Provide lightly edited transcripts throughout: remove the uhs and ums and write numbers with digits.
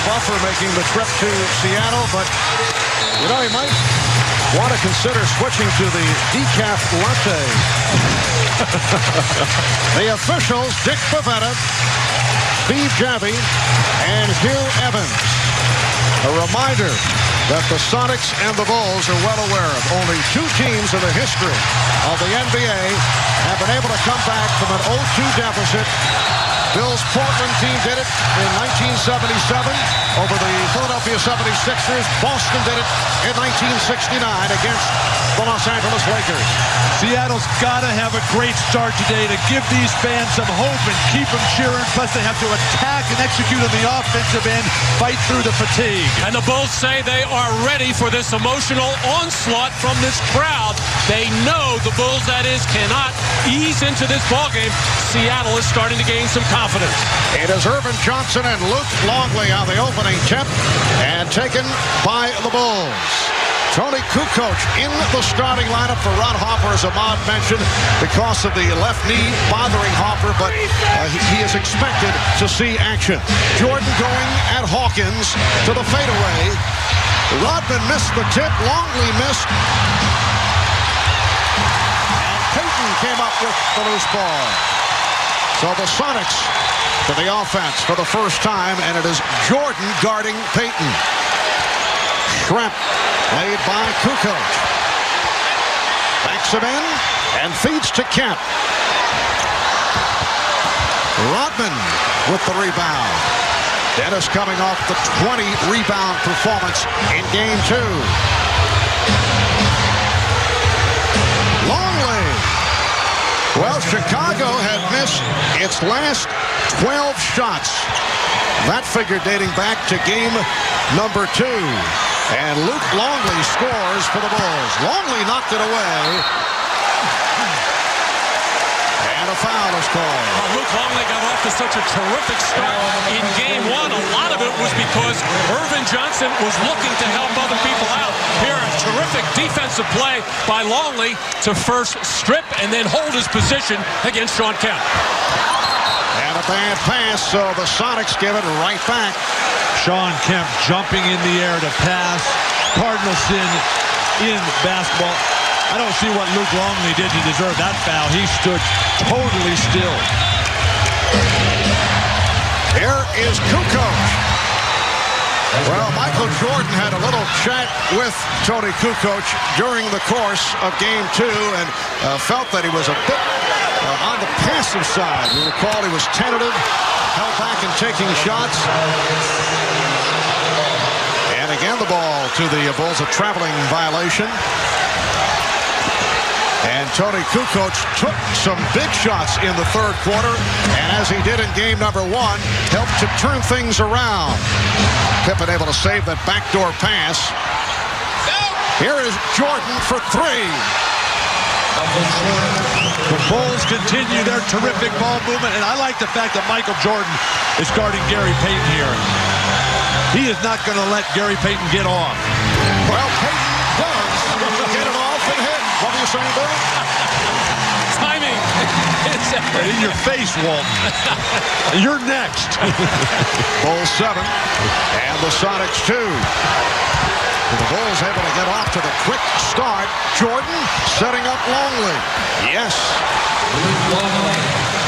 buffer making the trip to Seattle, but you know, he might want to consider switching to the decaf latte. The officials, Dick Bavetta, Steve Javie, and Hugh Evans. A reminder that the Sonics and the Bulls are well aware of. Only two teams in the history of the NBA have been able to come back from an 0-2 deficit. Bill's Portland team did it in 1977 over the Philadelphia 76ers. Boston did it in 1969 against the Los Angeles Lakers. Seattle's got to have a great start today to give these fans some hope and keep them cheering. Plus, they have to attack and execute on the offensive end, fight through the fatigue. And the Bulls say they are ready for this emotional onslaught from this crowd. They know the Bulls, that is, cannot ease into this ballgame. Seattle is starting to gain some confidence. It is Irvin Johnson and Luke Longley on the opening tip and taken by the Bulls. Tony Kukoc in the starting lineup for Ron Hoffer, as Ahmad mentioned, because of the left knee bothering Hoffer, but he is expected to see action. Jordan going at Hawkins to the fadeaway. Rodman missed the tip. Longley missed. And Payton came up with the loose ball. So the Sonics to the offense for the first time, and it is Jordan guarding Payton. Shrimp made by Kukoc. Backs him in and feeds to Kemp. Rodman with the rebound. Dennis coming off the 20-rebound performance in Game 2. Longley. Well, Chicago had missed its last 12 shots. That figure dating back to game number 2. And Luke Longley scores for the Bulls. Longley knocked it away. And a foul is called. Well, Luke Longley got off to such a terrific start in Game 1. A lot of it was because Irvin Johnson was looking to help other people out. Here, a terrific defensive play by Longley to first strip and then hold his position against Shawn Kemp. And a bad pass, so the Sonics give it right back. Shawn Kemp jumping in the air to pass. Cardinal sin in basketball. I don't see what Luke Longley did to deserve that foul. He stood totally still. Here is Kukoc. Well, Michael Jordan had a little chat with Tony Kukoc during the course of Game 2 and felt that he was a bit on the passive side. You recall he was tentative, held back and taking shots. And again, the ball to the Bulls, a traveling violation. And Tony Kukoc took some big shots in the third quarter, and as he did in game number 1, helped to turn things around. Pippen able to save that backdoor pass. Here is Jordan for 3. The Bulls continue their terrific ball movement, and I like the fact that Michael Jordan is guarding Gary Payton here. He is not going to let Gary Payton get off. Well, Payton does get it off and hit. What were you saying, Bill? Timing. In your face, Walton. You're next. Bulls 7 and the Sonics 2. The Bulls able to get off to the quick start. Jordan setting up Longley. Yes.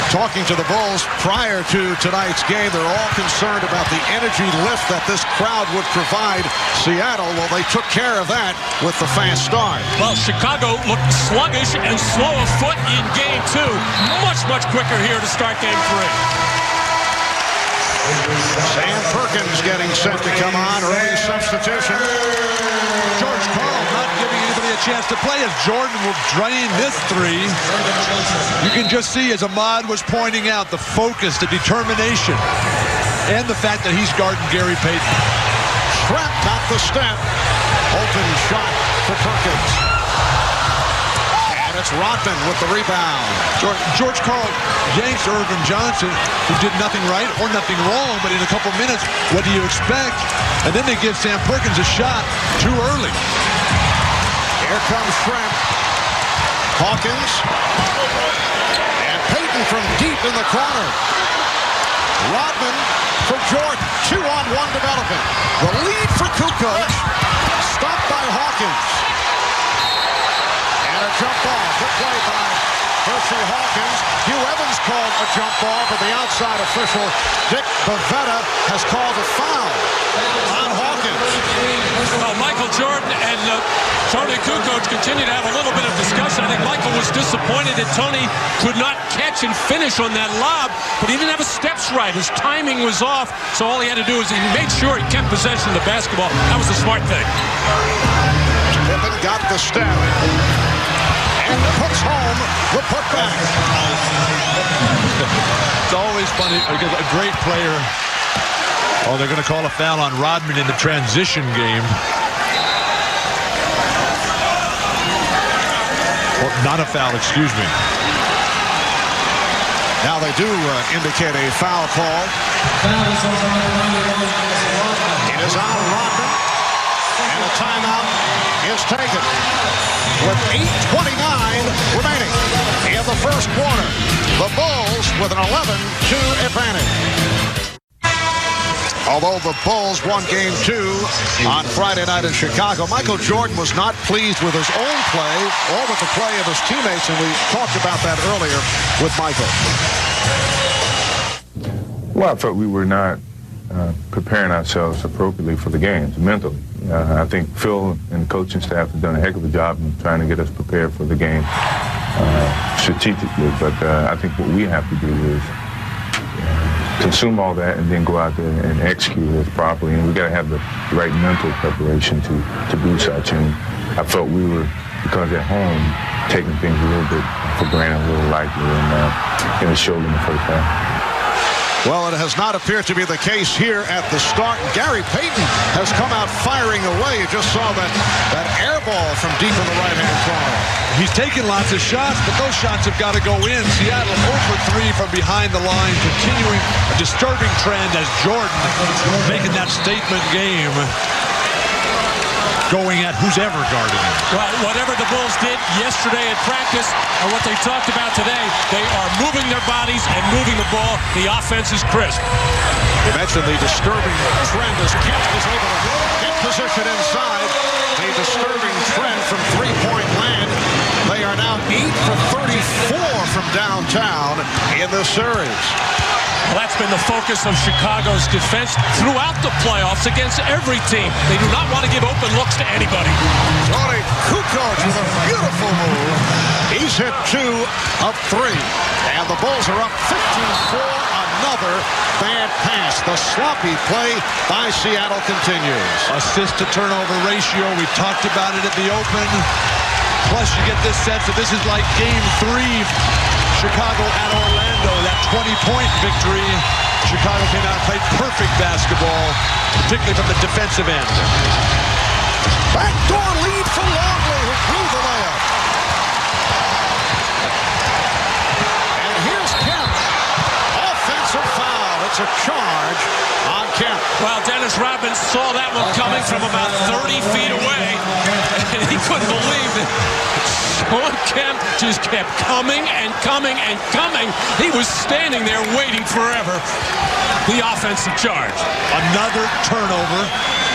Talking to the Bulls prior to tonight's game, they're all concerned about the energy lift that this crowd would provide Seattle. Well, they took care of that with the fast start. Well, Chicago looked sluggish and slow of foot in Game 2. Much quicker here to start Game 3. Sam Perkins getting set to come on. Early substitution. George Karl not giving anybody a chance to play as Jordan will drain this 3. You can just see, as Ahmad was pointing out, the focus, the determination, and the fact that he's guarding Gary Payton. Trap got the step. Open shot for Perkins. And it's Rodman with the rebound. George Karl yanks Irvin Johnson, who did nothing right or nothing wrong, but in a couple minutes, what do you expect? And then they give Sam Perkins a shot too early. Here comes Shrimp. Hawkins. And Payton from deep in the corner. Rodman for Jordan. 2-on-1 developing. The lead for Kukoc. Stopped by Hawkins. And a jump ball. Good play by Hershey Hawkins. Hugh Evans called a jump ball, but the outside official, Dick Bavetta, has called a foul on Hawkins. Well, Michael Jordan and Tony Kukoc continue to have a little bit of discussion. I think Michael was disappointed that Tony could not catch and finish on that lob, but he didn't have his steps right. His timing was off, so all he had to do is he made sure he kept possession of the basketball. That was the smart thing. Pippen got the step and puts home the putback. It's always funny because a great player. Oh, they're going to call a foul on Rodman in the transition game. Or not a foul, excuse me. Now they do indicate a foul call. It is on Rodman, and a timeout is taken with 8:29 remaining in the first quarter. The Bulls with an 11-2 advantage. Although the Bulls won Game 2 on Friday night in Chicago, Michael Jordan was not pleased with his own play or with the play of his teammates, and we talked about that earlier with Michael. Well, I thought we were not preparing ourselves appropriately for the games mentally. I think Phil and the coaching staff have done a heck of a job in trying to get us prepared for the game strategically, but I think what we have to do is consume all that and then go out there and execute it properly. And we got to have the right mental preparation to do such. And I felt we were, because at home, taking things a little bit for granted, a little lightly, and it showed in the first half. Well, it has not appeared to be the case here at the start. Gary Payton has come out firing away. You just saw that air ball from deep in the right-hand corner. He's taken lots of shots, but those shots have got to go in. Seattle 0 for 3 from behind the line, continuing a disturbing trend as Jordan making that statement game, going at who's ever guarding him. Well, whatever the Bulls did yesterday at practice and what they talked about today, they are moving their bodies and moving the ball. The offense is crisp. You mentioned the disturbing trend as Kemp is able to get position inside. The disturbing trend from three-point land. They are now 8 for 34 from downtown in the series. Well, that's been the focus of Chicago's defense throughout the playoffs against every team. They do not want to give open looks to anybody. Tony Kukoc with a beautiful move. He's hit 2 of 3. And the Bulls are up 15-4. Another bad pass. The sloppy play by Seattle continues. Assist-to-turnover ratio. We talked about it at the Open. Plus, you get this sense that this is like Game 3. Chicago at Orlando, that 20-point victory. Chicago came out and played perfect basketball, particularly from the defensive end. Backdoor lead for Longley, who blew the layup. And here's Kemp. Offensive foul. It's a charge on Kemp. Well, Dennis Rodman saw that one coming from about 30 feet away, and he couldn't believe it. Shawn Kemp just kept coming and coming and coming. He was standing there waiting forever. The offensive charge. Another turnover.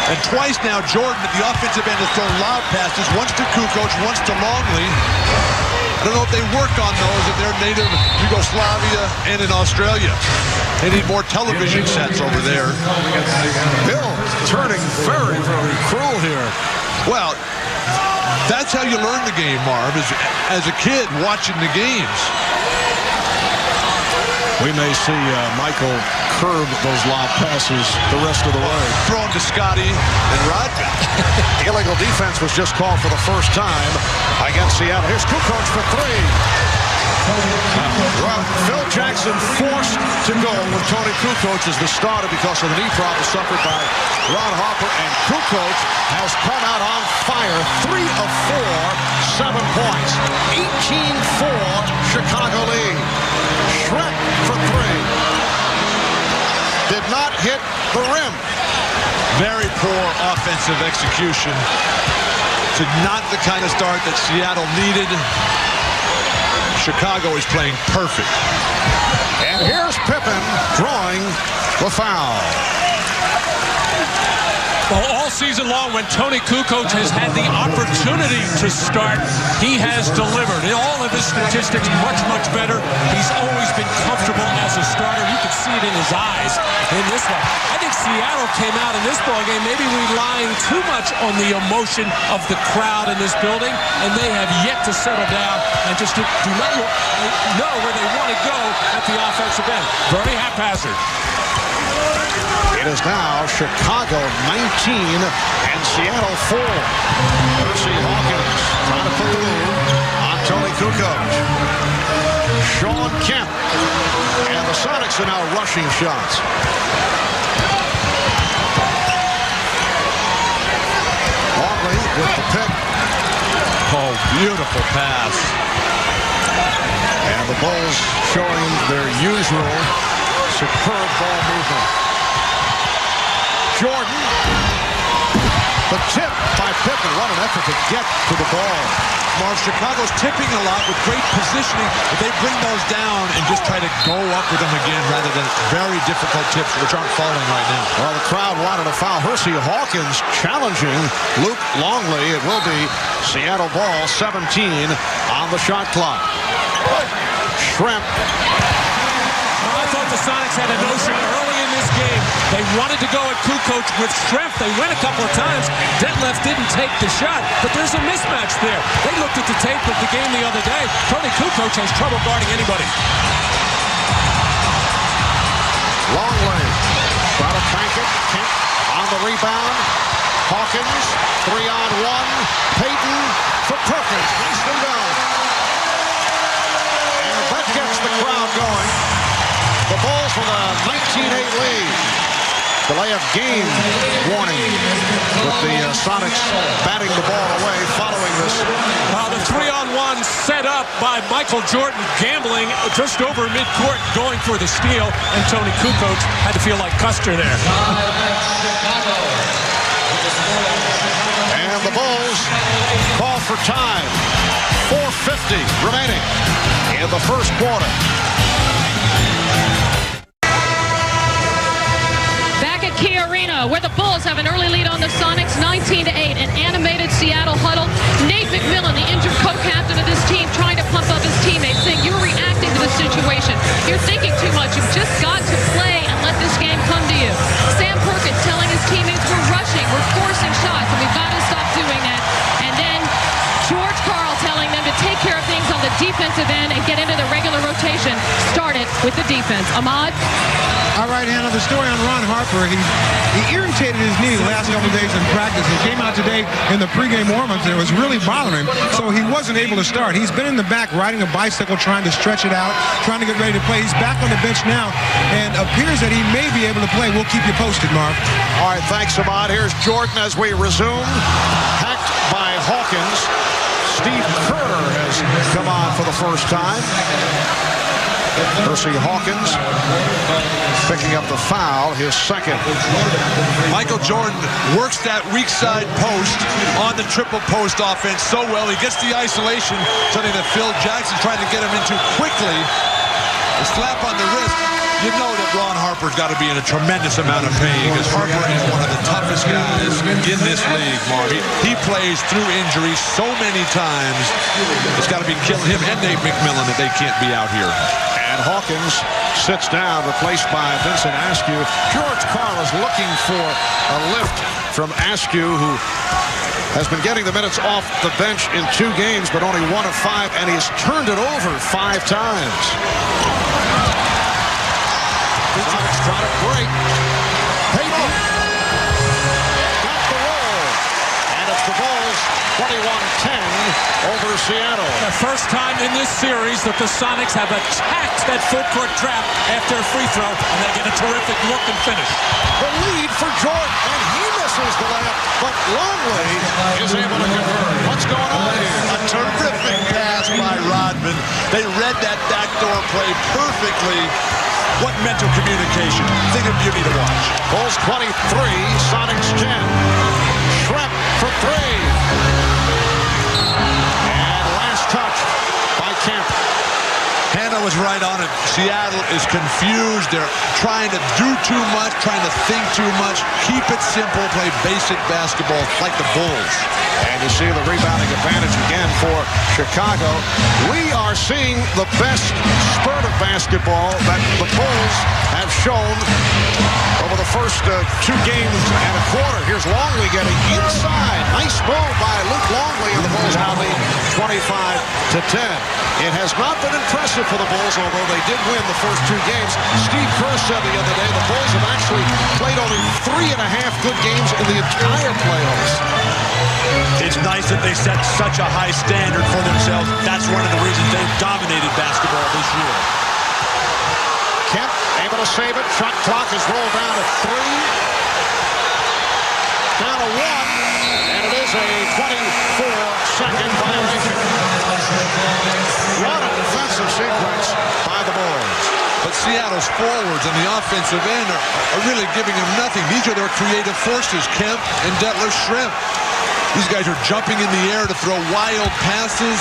And twice now, Jordan at the offensive end has thrown lob passes, once to Kukoc, once to Longley. I don't know if they work on those in their native Yugoslavia and in Australia. They need more television sets over there. Bill turning very, very cruel here. Well, that's how you learn the game, Marv, is as a kid watching the games. We may see Michael curb those lob passes the rest of the way. Thrown to Scotty and Rodman. Illegal defense was just called for the first time against Seattle. Here's Kukoc for 3. Phil Jackson forced to go with Tony Kukoc as the starter because of the knee problem suffered by Ron Harper, and Kukoc has come out on fire. 3 of 4, 7 points. 18-4 Chicago lead. Shrek for 3. Did not hit the rim. Very poor offensive execution. It's not the kind of start that Seattle needed. Chicago is playing perfect. And here's Pippen drawing the foul. Well, all season long, when Tony Kukoc has had the opportunity to start, he has delivered. In all of his statistics, much, much better. He's always been comfortable as a starter. You can see it in his eyes in this one. I think Seattle came out in this ballgame maybe relying too much on the emotion of the crowd in this building, and they have yet to settle down and just do not know where they want to go at the offensive end. Very haphazard. It is now Chicago 19 and Seattle 4. Percy Hawkins trying to put the move on Tony Kukoc. Shawn Kemp. And the Sonics are now rushing shots. Longley with the pick. Oh, beautiful pass. And the Bulls showing their usual superb ball movement. Jordan. The tip by Pippen. What an effort to get to the ball. Marv, Chicago's tipping a lot with great positioning, but they bring those down and just try to go up with them again rather than very difficult tips, which aren't falling right now. Well, the crowd wanted a foul. Percy Hawkins challenging Luke Longley. It will be Seattle ball, 17 on the shot clock. Shrimp. I thought the Sonics had a notion early in this game. They wanted to go at Kukoc with strength. They went a couple of times. Detlef didn't take the shot, but there's a mismatch there. They looked at the tape of the game the other day. Tony Kukoc has trouble guarding anybody. Longley. Try to bank it. Kemp on the rebound. Hawkins. 3-on-1. Payt for Perkins. Nicely done. And that gets the crowd going. The Bulls with a 19-8 lead. Delay of game warning with the Sonics batting the ball away following this. The 3-on-1 set up by Michael Jordan, gambling just over midcourt, going for the steal, and Tony Kukoc had to feel like Custer there. And the Bulls call for time. 4:50 remaining in the first quarter. Key Arena, where the Bulls have an early lead on the Sonics, 19-8. An animated Seattle huddle. Nate McMillan, the injured co-captain of this team, trying to pump up his teammates, saying, you're reacting to the situation. You're thinking too much. You've just got to play and let this game come to you. Sam Perkins telling his teammates, we're rushing, we're forcing shots, and we've got to stop doing that. And then George Karl telling them to take care of things on the defensive end and get into the regular rotation. Start it with the defense. Ahmad? All right, Hannah, the story on Ron Harper. He irritated his knee the last couple of days in practice. He came out today in the pregame warm-ups, and it was really bothering him, so he wasn't able to start. He's been in the back riding a bicycle, trying to stretch it out, trying to get ready to play. He's back on the bench now and appears that he may be able to play. We'll keep you posted, Marv. All right, thanks, Ahmad. Here's Jordan as we resume. Hacked by Hawkins. Steve Kerr has come on for the first time. Percy Hawkins picking up the foul, his second. Michael Jordan works that weak side post on the triple post offense so well. He gets the isolation, something that Phil Jackson's trying to get him into quickly. A slap on the wrist. You know that Ron Harper's got to be in a tremendous amount of pain because Harper is one of the toughest guys in this league, Marv. He plays through injury so many times. It's got to be killing him and Nate McMillan that they can't be out here. And Hawkins sits down, replaced by Vincent Askew. George Karl is looking for a lift from Askew, who has been getting the minutes off the bench in 2 games, but only 1 of 5, and he's turned it over 5 times. Sonics trying to break. Payt got the roll. And it's the Bulls 21-10 over Seattle. The first time in this series that the Sonics have attacked that full court trap after a free throw, and they get a terrific look and finish. The lead for Jordan, and he misses the layup, but Longley is able to convert. What's going on here? A terrific pass by Rodman. They read that backdoor play perfectly. What mental communication. Thing of beauty to watch. Bulls 23, Sonics 10. Shrep for 3. And last touch by Kemp. Hannah, with was right on it. Seattle is confused. They're trying to do too much, trying to think too much. Keep it simple. Play basic basketball like the Bulls. And you see the rebounding advantage again for Chicago. We are seeing the best spurt of basketball that the Bulls have shown over the first 2 games and a quarter. Here's Longley getting inside. Nice move by Luke Longley, and the Bulls now lead 25-10. It has not been impressive for the Bulls, although they did win the first 2 games. Steve Kerr said the other day the Bulls have actually played only 3.5 good games in the entire playoffs. It's nice that they set such a high standard for themselves. That's one of the reasons they've dominated basketball this year. Kemp able to save it. Shot clock is rolled down to 3. Down to 1. And it is a 24-second violation. What a defensive sequence by the Bulls. But Seattle's forwards and the offensive end are really giving them nothing. These are their creative forces, Kemp and Detlef Schrempf. These guys are jumping in the air to throw wild passes,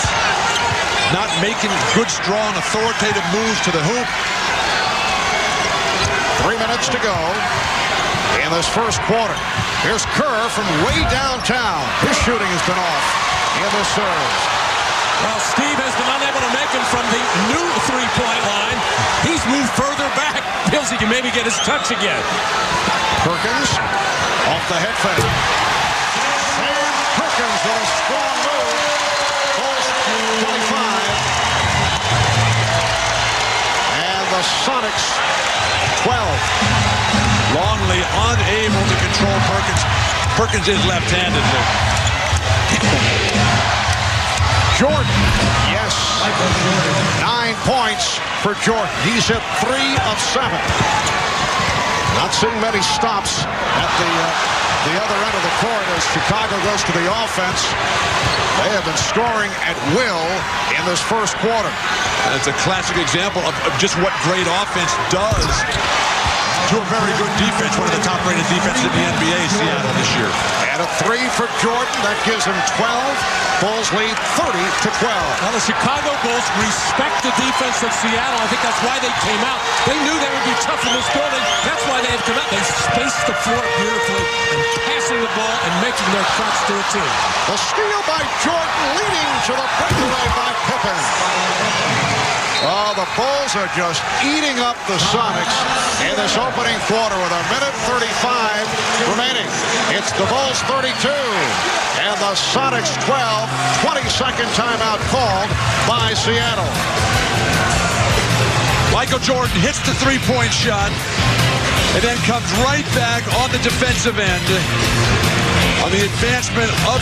not making good, strong, authoritative moves to the hoop. 3 minutes to go in this first quarter. Here's Kerr from way downtown. His shooting has been off in the serve. Well, Steve has been unable to make him from the new three-point line. He's moved further back. Feels he can maybe get his touch again. Perkins off the head fake. Sam Perkins with a strong move. Bulls 25. And the Sonics 12. Longley unable to control Perkins. Perkins is left-handed, Luke. Jordan, yes. 9 points for Jordan. He's hit 3 of 7. Not seeing many stops at the other end of the court as Chicago goes to the offense. They have been scoring at will in this first quarter. It's a classic example of just what great offense does to a very good defense, one of the top-rated defenses in the NBA, Seattle this year. And a 3 for Jordan. That gives him 12. Bulls lead 30-12. Now the Chicago Bulls respect the defense of Seattle. I think that's why they came out. They knew they would be tough in this building. That's why they have come out. They spaced the floor beautifully and passing the ball and making their shots to a team. The steal by Jordan, leading to the breakaway by Pippen. Oh, the Bulls are just eating up the Sonics in this opening quarter with a minute 35 remaining. It's the Bulls 32 and the Sonics 12. 22nd timeout called by Seattle. Michael Jordan hits the three-point shot and then comes right back on the defensive end. On the advancement of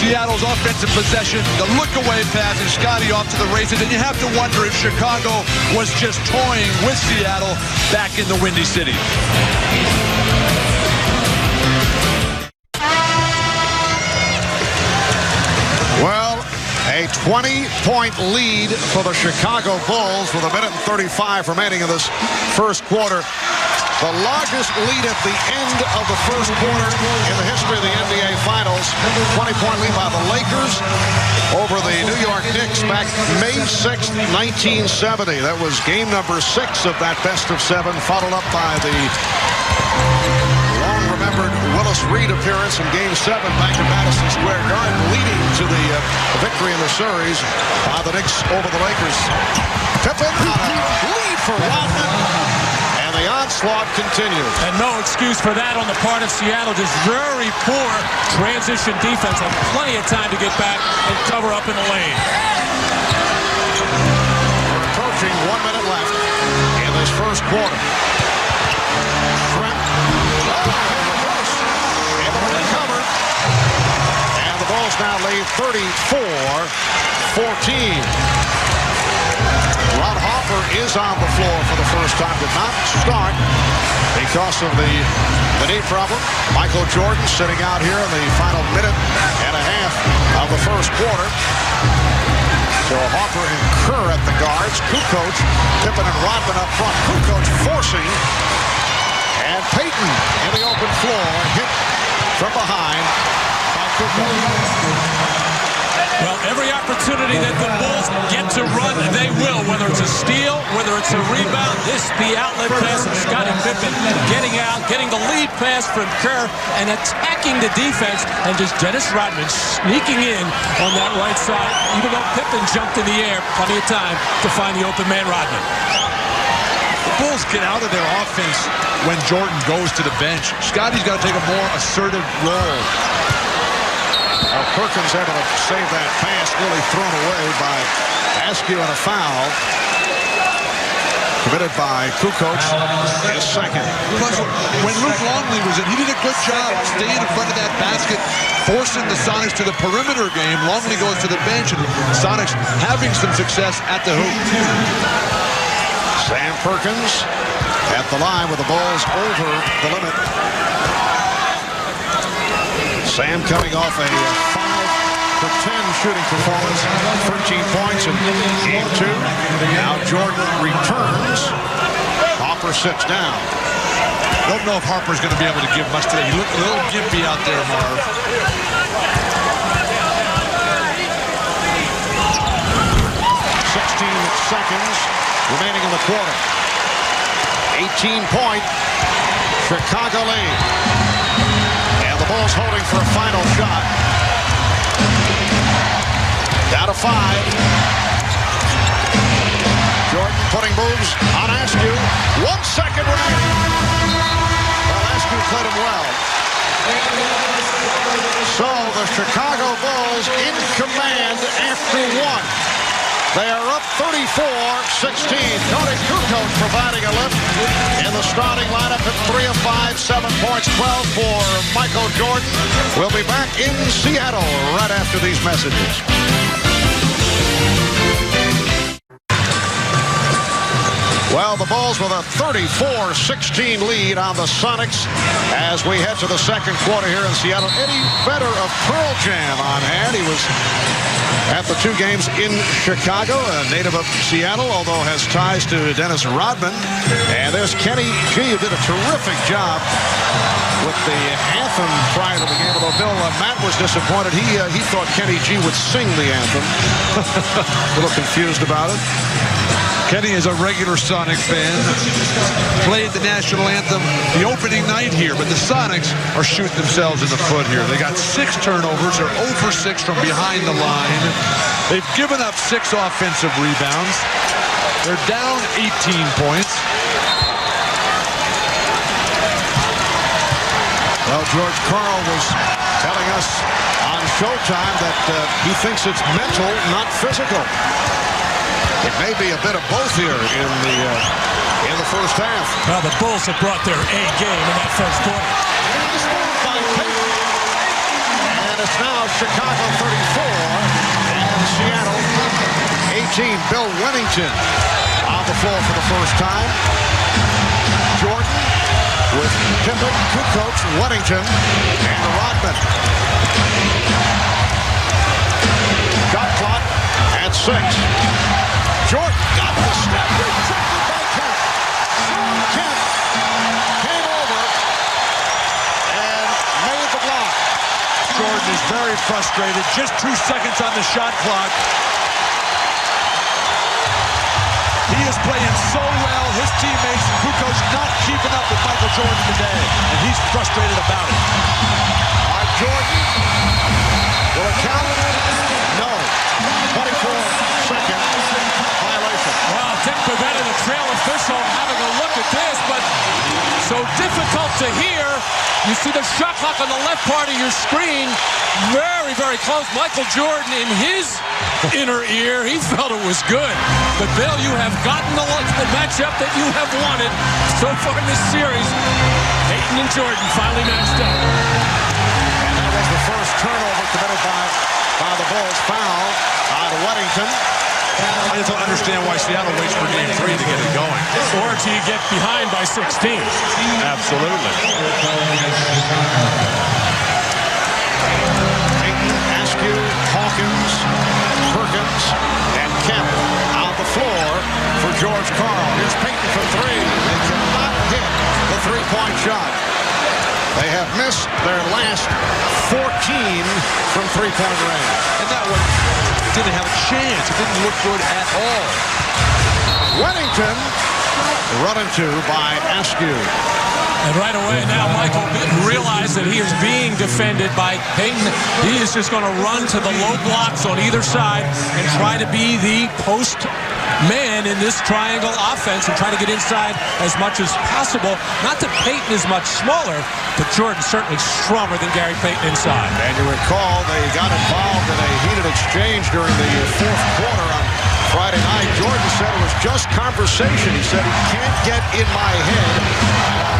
Seattle's offensive possession, the look-away pass and Scotty off to the races. And you have to wonder if Chicago was just toying with Seattle back in the Windy City. Well, a 20-point lead for the Chicago Bulls with a minute and 35 remaining in this first quarter. The largest lead at the end of the first quarter in the history of the NBA Finals. 20-point lead by the Lakers over the New York Knicks back May 6th, 1970. That was game number 6 of that best-of-7, followed up by the long-remembered Willis Reed appearance in Game 7 back at Madison Square Garden, leading to the victory in the series by the Knicks over the Lakers. Pippen on a lead for Rodman. The onslaught continues. And no excuse for that on the part of Seattle. Just very poor transition defense. Had plenty of time to get back and cover up in the lane. We're approaching 1 minute left in this first quarter. Trent. Able to recover. And the Bulls now lead 34-14. Ron Hoffer is on the floor for the first time. Did not start because of the knee problem. Michael Jordan sitting out here in the final minute and a half of the first quarter. So Hoffer and Kerr at the guards. Kukoc, Pippen and Rodman up front. Kukoc forcing. And Payton in the open floor. Hit from behind by Kukoc. Well, every opportunity that the Bulls get to run, they will. Whether it's a steal, whether it's a rebound, the outlet pass of Scottie Pippen getting out, getting the lead pass from Kerr, and attacking the defense, and just Dennis Rodman sneaking in on that right side, even though Pippen jumped in the air, plenty of time to find the open man Rodman. The Bulls get out of their offense when Jordan goes to the bench. Scottie's got to take a more assertive role. Perkins able to save that pass, nearly thrown away by Askew, and a foul committed by Kukoc, his second. Plus, when Luke Longley was in, he did a good job staying in front of that basket, forcing the Sonics to the perimeter game. Longley goes to the bench, and Sonics having some success at the hoop. Sam Perkins at the line with the Bulls over the limit. Sam coming off a 5-for-10 shooting performance, 13 points in game 2. Now Jordan returns. Hopper sits down. Don't know if Harper's going to be able to give much today. He looked a little gimpy out there, Marv. 16 seconds remaining in the quarter. 18-point Chicago lead. And the Bulls holding for a final shot. Down to 5. Jordan putting moves on Askew. 1 second remaining. Well, Askew played him well. So the Chicago Bulls in command after 1. They are up 34-16. Tony Kukoc providing a lift in the starting lineup at 3 of 5, 7 points, 12 for Michael Jordan. We'll be back in Seattle right after these messages. Well, the Bulls with a 34-16 lead on the Sonics as we head to the second quarter here in Seattle. Eddie Vedder of Pearl Jam on hand. He was at the 2 games in Chicago, a native of Seattle, although has ties to Dennis Rodman. And there's Kenny G, who did a terrific job with the anthem prior to the game, although Bill Matt was disappointed. He thought Kenny G would sing the anthem. A little confused about it. Kenny is a regular Sonic fan. Played the national anthem the opening night here, but the Sonics are shooting themselves in the foot here. They got 6 turnovers. They're 0 for 6 from behind the line. They've given up 6 offensive rebounds. They're down 18 points. Well, George Karl was telling us on Showtime that he thinks it's mental, not physical. It may be a bit of both here in the first half. Well, the Bulls have brought their A game in that first quarter. And it's now Chicago 34 and Seattle 18. Bill Wennington on the floor for the first time. Jordan with Pippen, Kukoc, Wennington, and Rodman. Shot clock at 6. Jordan got the step, rejected by Kemp. Shawn Kemp came over and made the block. Jordan is very frustrated. Just 2 seconds on the shot clock. He is playing so well. His teammates, Kukoc, not keeping up with Michael Jordan today, and he's frustrated about it. Jordan will it count? No. 24-second violation. Well, Dick Pavetta, the trail official, having a look at this, but so difficult to hear. You see the shot clock on the left part of your screen. Very, very close. Michael Jordan, in his inner ear, he felt it was good. But, Bill, you have gotten the matchup that you have wanted so far in this series. Payton and Jordan finally matched up. And that was the first turnover committed by the Bulls. Foul on Wennington. I just don't understand why Seattle waits for game 3 to get it going. Or till you get behind by 16. Absolutely. Payton, Askew, Hawkins, Perkins, and Kemp on the floor for George Karl. Here's Payton for 3. They cannot hit the 3-point shot. They have missed their last 14 from three-point range. And that one didn't have a chance. It didn't look good at all. Weddington run into by Askew. And right away now, Michael realized that he is being defended by Payton. He is just going to run to the low blocks on either side and try to be the post man in this triangle offense and try to get inside as much as possible. Not that Payton is much smaller, but Jordan's certainly stronger than Gary Payton inside. And you recall they got involved in a heated exchange during the fourth quarter on Friday night. Jordan said it was just conversation. He said he can't get in my head.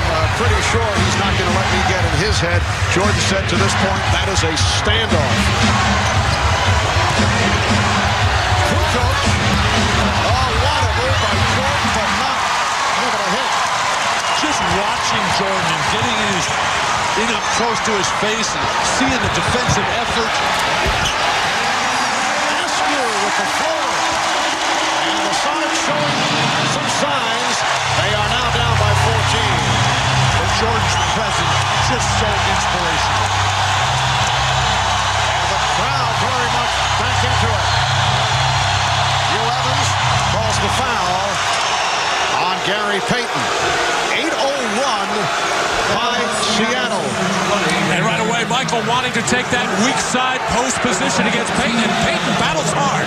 I'm pretty sure he's not going to let me get in his head. Jordan said to this point, that is a standoff. Coach. Oh, what a move by Jordan, but not able to hit. Just watching Jordan and getting in up close to his face and seeing the defensive effort. Askew with the floor. And the Sonics showing some signs. They are now down by 14. And Jordan's presence just so inspirational. And the crowd very much back into it. Hugh Evans calls the foul on Gary Payton. 8-0 run by Seattle. And right away, Michael wanting to take that weak side post position against Payton, and Payton battles hard.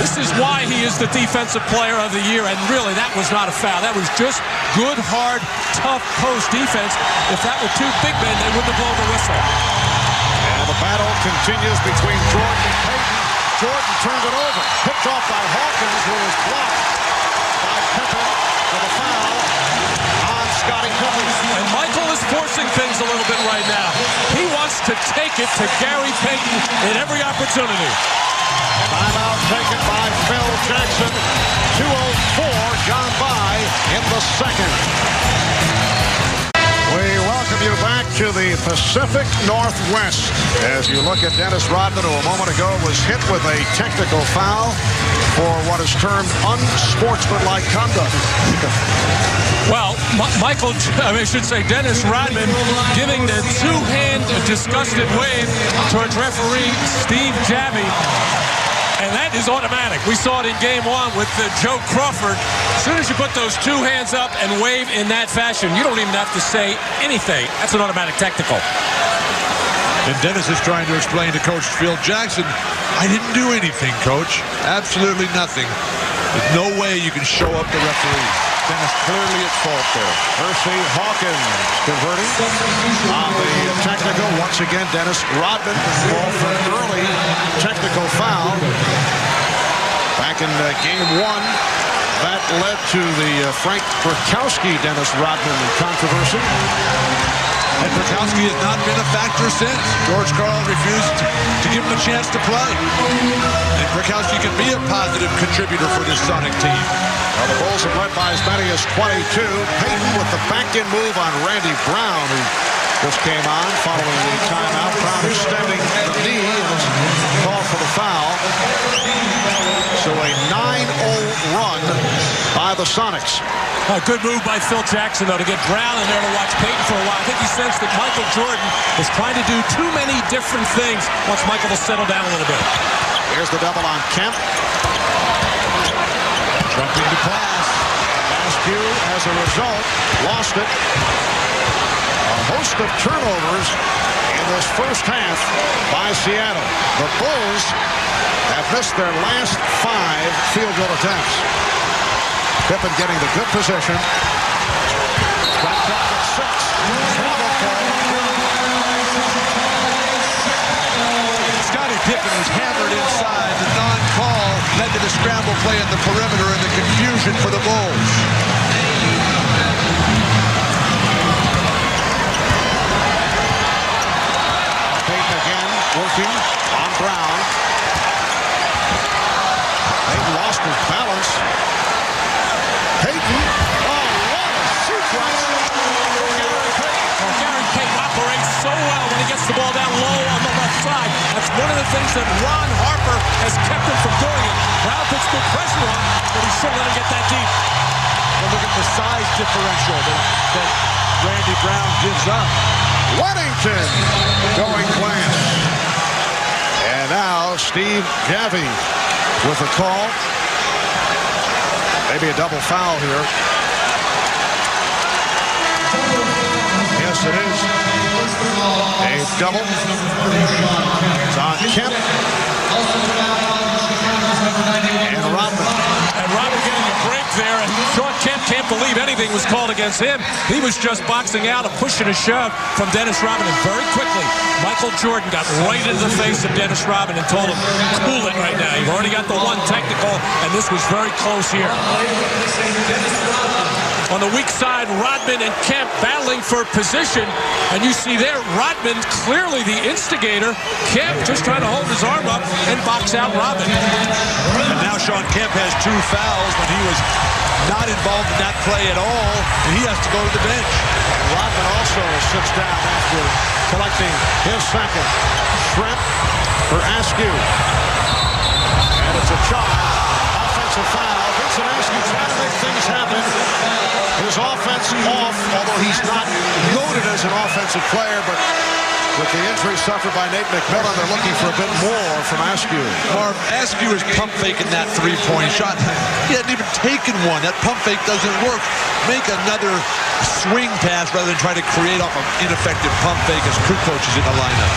This is why he is the defensive player of the year, and really, that was not a foul. That was just good, hard, tough post defense. If that were two big men, they wouldn't have blown the whistle. And the battle continues between Jordan and Payton. Jordan turned it over. Picked off by Hawkins, who was blocked by Pippen for the foul on Scottie Pippen. And Michael is forcing things a little bit right now. He wants to take it to Gary Payton in every opportunity. Timeout taken by Phil Jackson. 2:04 gone by in the second. We welcome you back to the Pacific Northwest as you look at Dennis Rodman, who a moment ago was hit with a technical foul for what is termed unsportsmanlike conduct. Well, I should say Dennis Rodman giving the two-hand disgusted wave towards referee Steve Javy. And that is automatic. We saw it in game one with Joe Crawford. As soon as you put those two hands up and wave in that fashion, you don't even have to say anything. That's an automatic technical. And Dennis is trying to explain to Coach Phil Jackson, I didn't do anything, Coach. Absolutely nothing. There's no way you can show up the referee. Dennis clearly at fault there. Percy Hawkins converting on the technical. Once again, Dennis Rodman called for an early technical foul. Back in game one, that led to the Frank Burkowski-Dennis Rodman controversy. And Burkowski has not been a factor since. George Karl refused to give him a chance to play. And Burkowski can be a positive contributor for this Sonic team. Well, the Bulls have led by as many as 22. Payton with the back-in move on Randy Brown, who just came on following the timeout. Brown extending the knee and was called for the foul. So a 9-0 run by the Sonics. A good move by Phil Jackson, though, to get Brown in there to watch Payton for a while. I think he sensed that Michael Jordan was trying to do too many different things once Michael will settle down a little bit. Here's the double on Kemp. Jumping to pass. Askew, as a result, lost it. A host of turnovers in this first half by Seattle. The Bulls have missed their last 5 field goal attempts. Pippen getting the good position. Got clock at 6. Scottie Pippen was hammered inside. The non-call led to the scramble play in the perimeter and the confusion for the Bulls. Payton again working on Brown. Payton lost his balance. Payton, oh, what a sequence. Gary Payton operates so well when he gets the ball down low on the left side. That's one of the things that Ron Harper has kept him from doing it. Brown puts good pressure on, but he shouldn't let him get that deep. Well, look at the size differential that Randy Brown gives up. Weddington going blank. And now Steve Gavi with a call. Maybe a double foul here. Yes, it is. A double. It's on Kemp. And Rodman. And Rodman getting a break there, and Shawn Kemp can't believe anything was called against him. He was just boxing out, a push and a shove from Dennis Rodman, and very quickly, Michael Jordan got right into the face of Dennis Rodman and told him, cool it right now. You've already got the one technical, and this was very close here. On the weak side, Rodman and Kemp battling for position. And you see there, Rodman clearly the instigator. Kemp just trying to hold his arm up and box out Rodman. And now Shawn Kemp has 2 fouls when he was not involved in that play at all, and he has to go to the bench. Rodman also sits down after collecting his second. Shrimp for Askew. And it's a chop. Offensive foul. Vincent Askew trying to make things happen. His offense off, although he's not noted as an offensive player, but with the injury suffered by Nate McMillan, they're looking for a bit more from Askew. Marv, Askew is pump faking that 3-point shot. He hadn't even taken one. That pump fake doesn't work. Make another swing pass rather than try to create off an ineffective pump fake as Kukoc is in the lineup.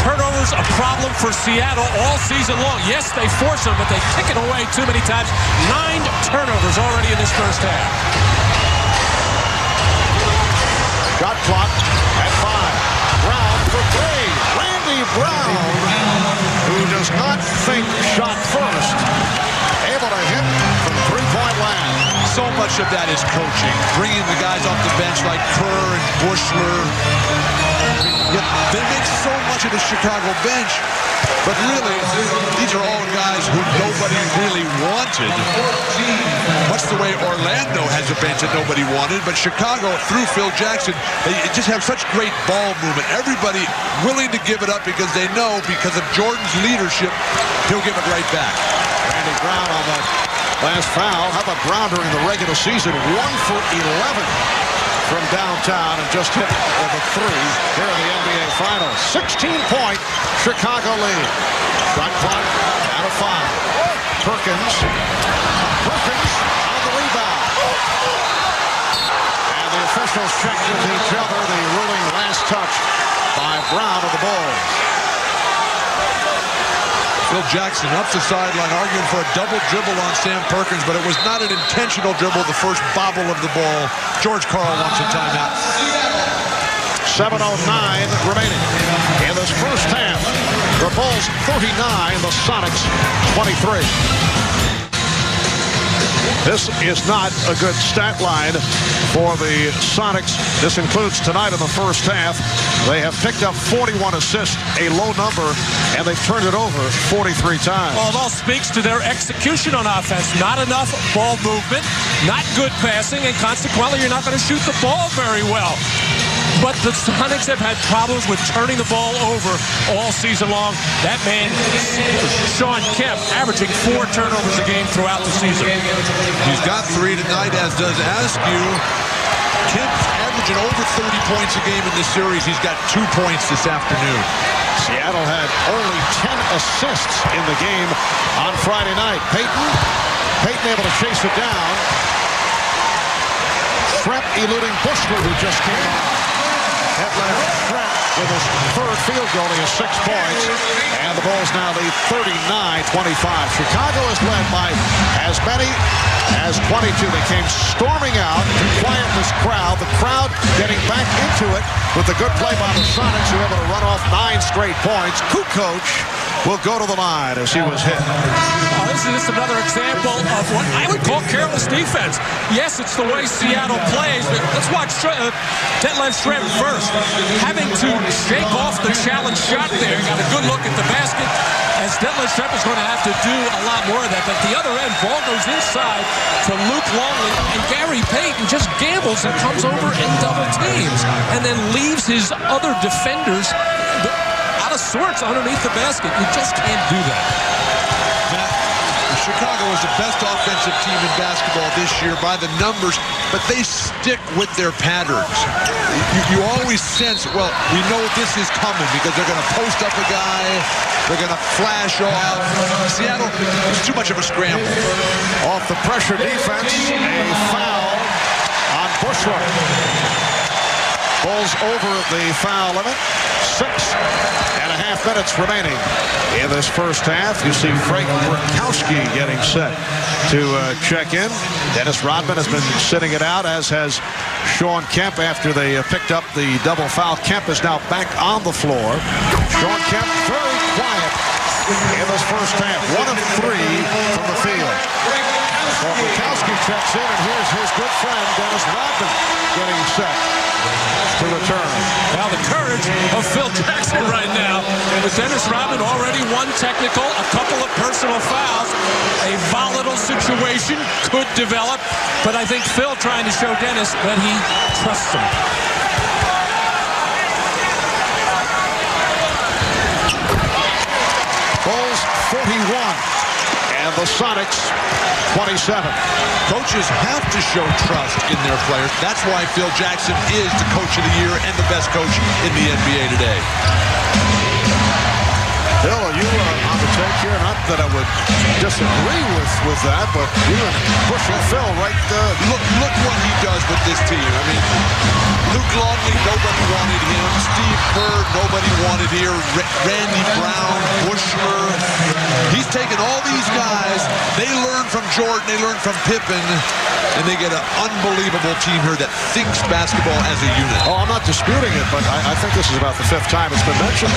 Turnovers a problem for Seattle all season long. Yes, they force them, but they kick it away too many times. 9 turnovers already in this first half. Shot clock at 5. Brown for 3. Randy Brown, who does not think shot first, able to hit from 3-point land. So much of that is coaching. Bringing the guys off the bench like Kerr and Bushler. They make so much of the Chicago bench, but really, these are all guys who nobody really wanted. Much the way Orlando has a bench that nobody wanted, but Chicago, through Phil Jackson, they just have such great ball movement. Everybody willing to give it up because they know, because of Jordan's leadership, he'll give it right back. Randy Brown on that last foul. How about Brown during the regular season? 1 for 11. From downtown and just hit with a 3 here in the NBA Finals. 16-point Chicago lead. Shot clock out of 5. Perkins on the rebound. And the officials check with each other. The ruling last touch by Brown of the Bulls. Phil Jackson up the sideline arguing for a double dribble on Sam Perkins, but it was not an intentional dribble, the first bobble of the ball. George Karl wants a timeout. 7:09 remaining in this first half. The Bulls 39, the Sonics 23. This is not a good stat line for the Sonics. This includes tonight in the first half. They have picked up 41 assists, a low number, and they've turned it over 43 times. Well, it all speaks to their execution on offense. Not enough ball movement, not good passing, and consequently, you're not going to shoot the ball very well. But the Sonics have had problems with turning the ball over all season long. That man, Shawn Kemp, averaging 4 turnovers a game throughout the season. He's got 3 tonight, as does Askew. Kemp averaging over 30 points a game in this series. He's got 2 points this afternoon. Seattle had only 10 assists in the game on Friday night. Payt able to chase it down. Shrimp eluding Bushler, who just came on. That left Shrimp with his 3rd field goal. He has 6 points. And the Bulls now lead 39-25. Chicago is led by as many as 22. They came storming out to quiet this crowd. The crowd getting back into it with the good play by the Sonics, who were able to run off 9 straight points. Kukoc will go to the line as he was hit. This is just another example of what I would call careless defense. Yes, it's the way Seattle plays, but let's watch Detlef Schrempf first. Having to shake off the challenge shot there. Got a good look at the basket, as Detlef Schrempf is going to have to do a lot more of that. But the other end, ball goes inside to Luke Longley, and Gary Payt just gambles and comes over and double teams, and then leaves his other defenders out of sorts underneath the basket. You just can't do that. Chicago is the best offensive team in basketball this year by the numbers. but they stick with their patterns. You always sense, well, we know this is coming because they're going to post up a guy, they're going to flash off. Seattle, it's too much of a scramble. Off the pressure defense, a foul on Bushra. Bulls over the foul limit. 6.5 minutes remaining in this first half. You see Frank Burkowski getting set to check in. Dennis Rodman has been sitting it out, as has Shawn Kemp after they picked up the double foul. Kemp is now back on the floor. Shawn Kemp very quiet in this first half. 1 of 3 from the field. So Burkowski checks in, and here's his good friend Dennis Rodman getting set to return. Now the courage of Phil Jackson right now. With Dennis Rodman already 1 technical, a couple of personal fouls. A volatile situation could develop, but I think Phil trying to show Dennis that he trusts him. Bulls 41. And the Sonics 27. Coaches have to show trust in their players. That's why Phil Jackson is the coach of the year and the best coach in the NBA today. Phil, are you on the take here? Not that I would disagree with that, but you and pushing Phil right. Look what he does with this team. I mean, Luke Longley, nobody wanted him. Steve Kerr, nobody wanted here. Randy Brown, Bushler. He's taken all these guys. They learn from Jordan. They learn from Pippen. And they get an unbelievable team here that thinks basketball as a unit. Oh, I'm not disputing it, but I think this is about the 5th time it's been mentioned.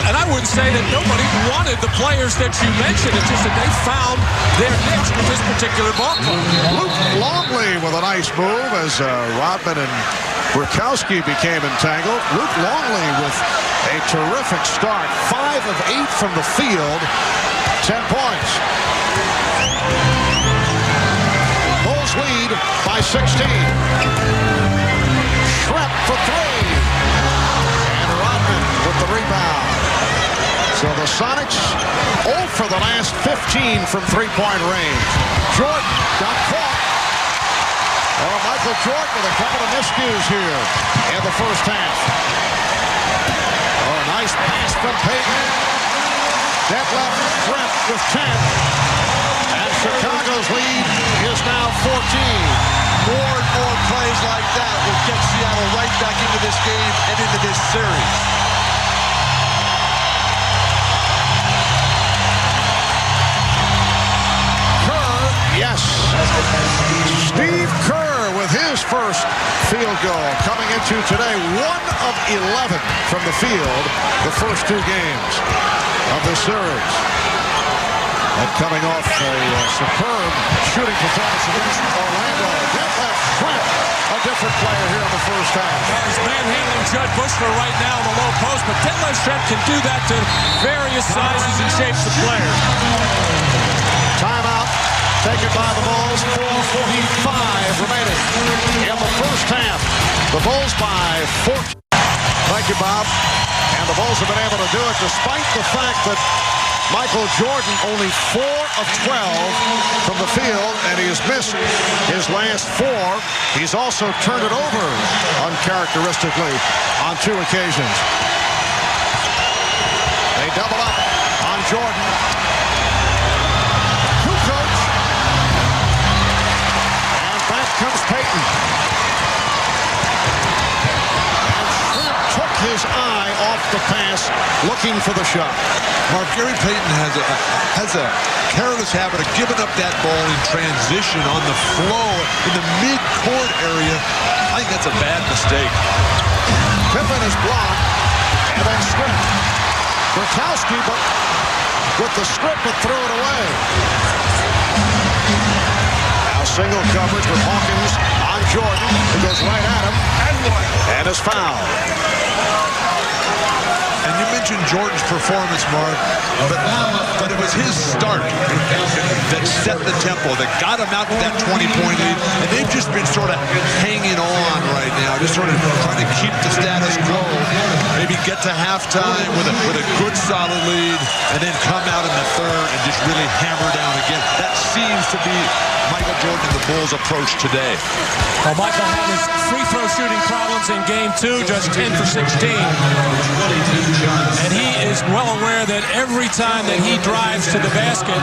And I wouldn't say that nobody wanted the players that you mentioned. It's just that they found their niche with this particular ball club. Luke Longley with a nice move as Rodman and Burkowski became entangled. Luke Longley with a terrific start. 5 of 8 from the field. 10 points. Bulls lead by 16. Schrepp for 3. And Rodman with the rebound. So the Sonics 0 for the last 15 from three-point range. Jordan got caught. Oh, Michael Jordan with a couple of miscues here in the first half. Oh, nice pass from Payt. Detlef Schrempf with 10. And Chicago's lead is now 14. More and more plays like that will get Seattle right back into this game and into this series. Yes. Steve Kerr with his first field goal coming into today. 1 of 11 from the field the first 2 games of this series. And coming off a superb shooting performance against Orlando. Detlef Schrempf, a different player here in the first half. He's manhandling Judd Bushler right now in the low post, but Detlef Schrempf can do that to various sizes and shapes of players. Timeout taken by the Bulls. 4:45 remaining in the first half. The Bulls by 14. Thank you, Bob. And the Bulls have been able to do it despite the fact that Michael Jordan only 4 of 12 from the field, and he has missed his last 4. He's also turned it over uncharacteristically on 2 occasions. They double up on Jordan. Kukoc. And back comes Payton. His eye off the pass, looking for the shot. Mark, Gary Payton has a careless habit of giving up that ball in transition on the flow in the mid-court area. I think that's a bad mistake. Pippen is blocked, and then stripped. Burkowski, but with the strip, but threw it away. Now single coverage with Hawkins on Jordan. He goes right at him, and is fouled. And you mentioned Jordan's performance, Mark, but it was his start that set the tempo, that got him out to that 20-point lead, and they've just been sort of hanging on right now, just sort of trying to keep the status quo, maybe get to halftime with a good solid lead and then come out in the third and just really hammer down again. That seems to be Michael Jordan and the Bulls' approach today. Well, Michael had his free throw shooting problems in game 2, just 10 for 16. And he is well aware that every time that he drives to the basket,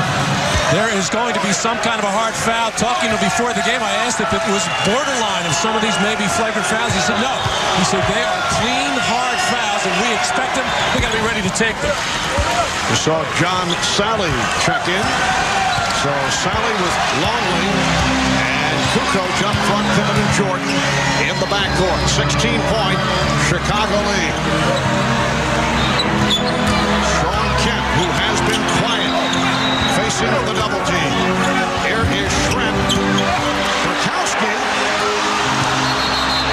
there is going to be some kind of a hard foul. Talking to him before the game, I asked if it was borderline of some of these maybe flagrant fouls. He said no. He said they are clean, hard fouls, and we expect them. We got to be ready to take them. We saw John Sally check in. So Sally with Longley and Kukoc up front, Pippen and Jordan in the backcourt. 16-point Chicago lead. Shawn Kemp, who has been quiet, facing the double team. Here is Shrimp. Burkowski.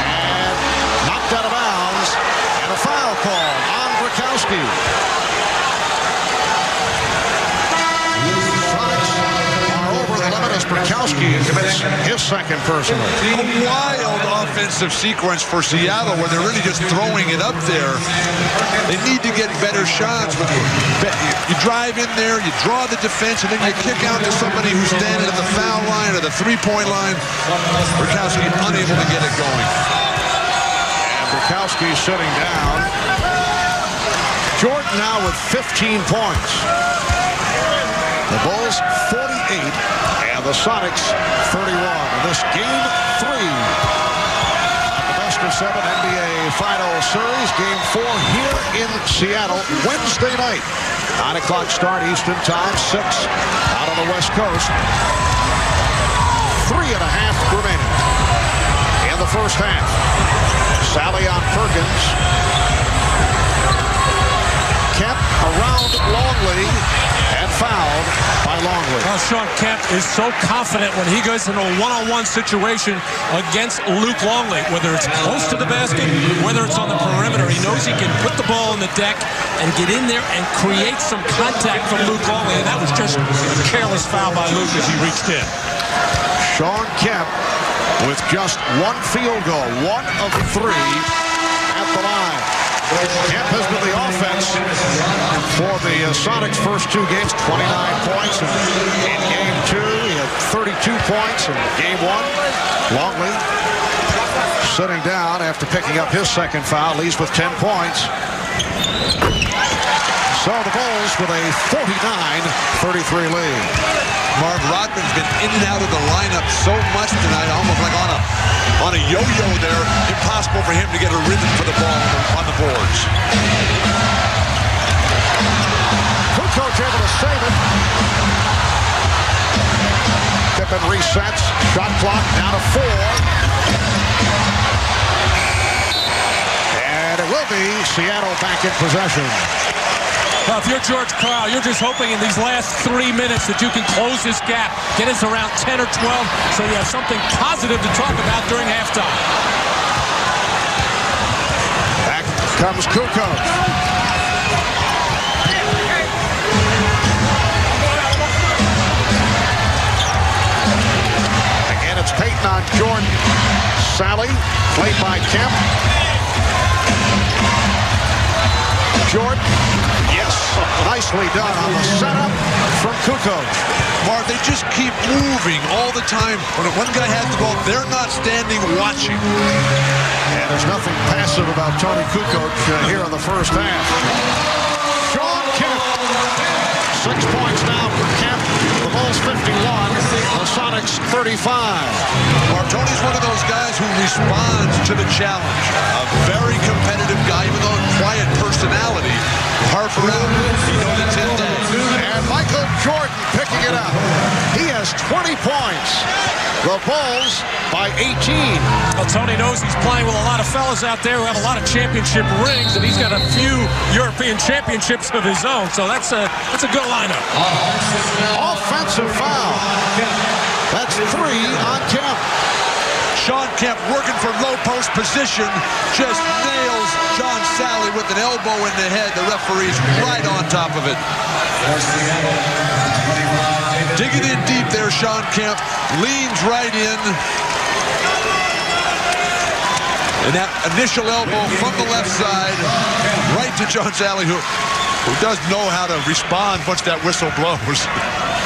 And knocked out of bounds. And a foul call on Burkowski. Burkowski commits his second personal. A wild offensive sequence for Seattle where they're really just throwing it up there. They need to get better shots. You drive in there, you draw the defense, and then you kick out to somebody who's standing at the foul line or the three-point line. Burkowski unable to get it going. And Burkowski sitting down. Jordan now with 15 points. The Bulls 48 and the Sonics 31. And this game 3 of the best of 7 NBA Final Series. Game 4 here in Seattle Wednesday night. 9 o'clock start Eastern Time, 6 out on the West Coast. 3.5 remaining in the first half. Sally on Perkins. Kemp around Longley and fouled by Longley. Well, Shawn Kemp is so confident when he goes into a one-on-one situation against Luke Longley, whether it's close to the basket, whether it's on the perimeter. He knows he can put the ball on the deck and get in there and create some contact from Luke Longley, and that was just a careless foul by Luke as he reached in. Shawn Kemp with just 1 field goal, 1 of 3 at the line. Kemp has been the offense for the Sonics' first 2 games, 29 points. In game 2, he had 32 points. In game 1, Longley sitting down after picking up his second foul, leads with 10 points. So the Bulls with a 49-33 lead. Marv Rodman's been in and out of the lineup so much tonight, almost like on a yo-yo there. Impossible for him to get a rhythm for the ball on the boards. Kukoc able to save it. Pippen resets. Shot clock down to 4. And it will be Seattle back in possession. Well, if you're George Karl, you're just hoping in these last 3 minutes that you can close this gap, get us around 10 or 12, so you have something positive to talk about during halftime. Back comes Kukoc. Again, it's Payt on Jordan. Sally, played by Kemp. Jordan. Yes, nicely done on the setup from Kukoc. Marv, they just keep moving all the time. When one guy has the ball, they're not standing watching. And there's nothing passive about Tony Kukoc here in the first half. Shawn Kemp. 6 points now for Kemp. The Bulls 51. The Sonics 35. Marv, Tony's one of those guys who responds to the challenge. A very competitive guy, even though a quiet personality. Harper out. He knows it's his day. And Michael Jordan picking it up. He has 20 points. The Bulls by 18. Well, Tony knows he's playing with a lot of fellas out there who have a lot of championship rings, and he's got a few European championships of his own. So that's a good lineup. Offensive foul. That's 3 on Kemp. Shawn Kemp working for low post position, just nails John Sally with an elbow in the head. The referee's right on top of it. Digging in deep there, Shawn Kemp leans right in. And that initial elbow from the left side, right to John Sally, who does know how to respond once that whistle blows.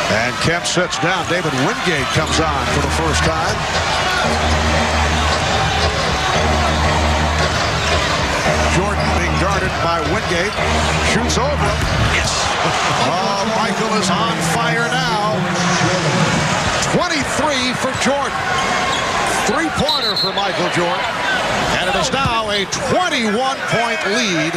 And Kemp sits down. David Wingate comes on for the first time. Jordan being guarded by Wingate. Shoots over him. Yes. Oh, Michael is on fire now. 23 for Jordan. Three-pointer for Michael Jordan. And it is now a 21-point lead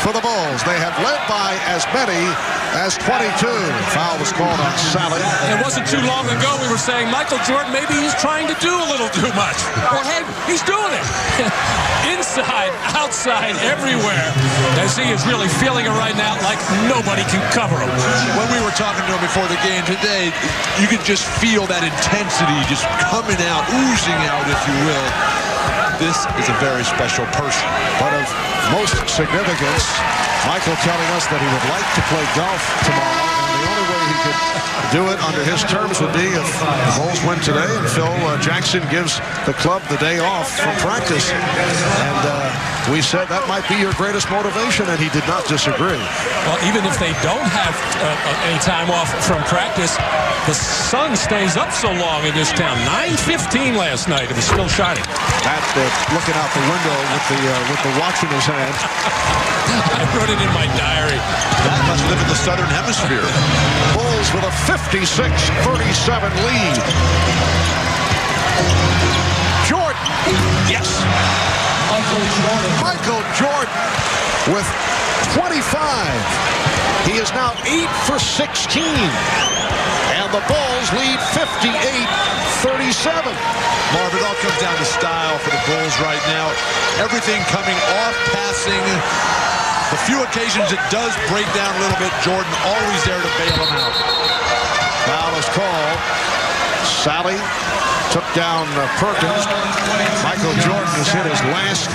for the Bulls. They have led by as many as 22. Foul was called on Sally. It wasn't too long ago we were saying Michael Jordan, maybe he's trying to do a little too much. Well, hey, he's doing it. Inside, outside, everywhere. As he is really feeling it right now like nobody can cover him. When we were talking to him before the game today, you could just feel that intensity just coming out, oozing out, if you will. This is a very special person. But of most significance, Michael telling us that he would like to play golf tomorrow. And the only way he could do it under his terms would be if the Bulls win today and Phil Jackson gives the club the day off from practice. And we said that might be your greatest motivation, and he did not disagree. Well, even if they don't have any time off from practice, the sun stays up so long in this town. 9:15 last night. It was still shining. Pat looking out the window with the watch in his hand. I wrote it in my diary. That must live in the Southern Hemisphere. Bulls with a 56-37 lead. Jordan. Yes. Michael Jordan with 25. He is now 8 for 16. And the Bulls lead 58-37. Marv, it all comes down to style for the Bulls right now. Everything coming off, passing. The few occasions it does break down a little bit, Jordan always there to bail him out. Foul is called. Sally took down Perkins. Michael Jordan has hit his last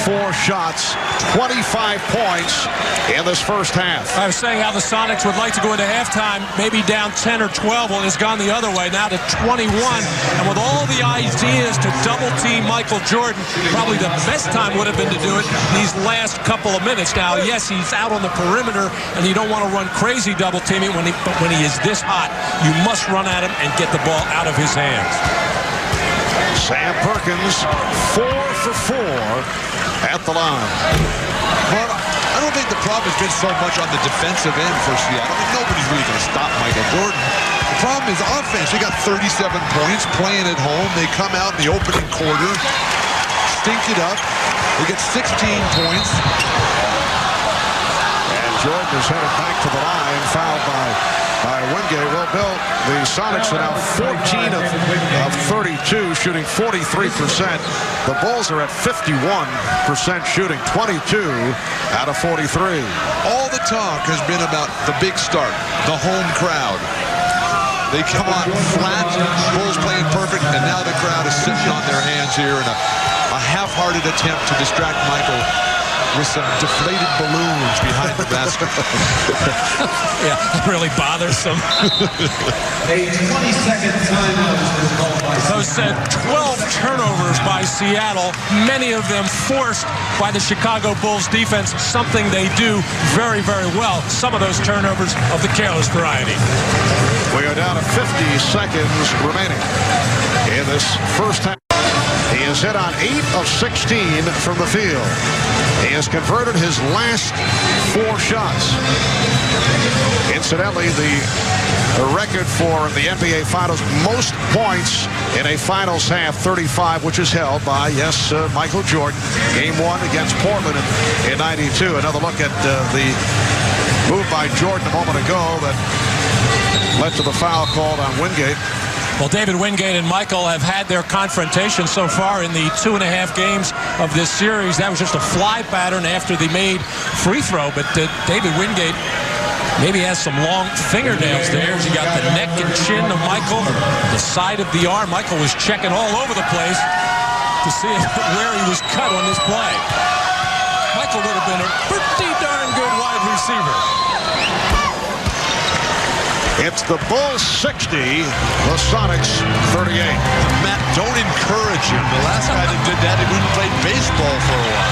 4 shots. 25 points in this first half. I was saying how the Sonics would like to go into halftime, maybe down 10 or 12. Well, it's gone the other way, now to 21. And with all the ideas to double-team Michael Jordan, probably the best time would have been to do it these last couple of minutes. Now, yes, he's out on the perimeter, and you don't want to run crazy double-teaming, but when he is this hot, you must run at him and get the ball out of his hands. Sam Perkins, 4 for 4 at the line. Well, I don't think the problem has been so much on the defensive end for Seattle. I mean, nobody's really going to stop Michael Jordan. The problem is offense. They got 37 points playing at home. They come out in the opening quarter, stink it up. They get 16 points. And Jordan is headed back to the line, fouled by Wingate. Well, Bill, the Sonics are now 14 of 32, shooting 43%. The Bulls are at 51% shooting, 22 out of 43. All the talk has been about the big start, the home crowd. They come on flat, Bulls playing perfect, and now the crowd is sitting on their hands here in a half-hearted attempt to distract Michael with some deflated balloons behind the basket. Yeah, really bothersome. A 20-second timeout is called by Those 12 turnovers by Seattle, many of them forced by the Chicago Bulls defense, something they do very, very well. Some of those turnovers of the careless variety. We are down to 50 seconds remaining in this first half. He has hit on 8 of 16 from the field. He has converted his last 4 shots. Incidentally, the record for the NBA Finals, most points in a Finals half, 35, which is held by, yes, Michael Jordan. Game 1 against Portland in 92. Another look at the move by Jordan a moment ago that led to the foul called on Wingate. Well, David Wingate and Michael have had their confrontation so far in the 2.5 games of this series. That was just a fly pattern after the made free throw, but David Wingate maybe has some long fingernails there. He got the neck and chin of Michael, the side of the arm. Michael was checking all over the place to see where he was cut on this play. Michael would have been a pretty darn good wide receiver. It's the Bulls 60, the Sonics 38. Matt, don't encourage him. The last guy that did that, he wouldn't play baseball for a while.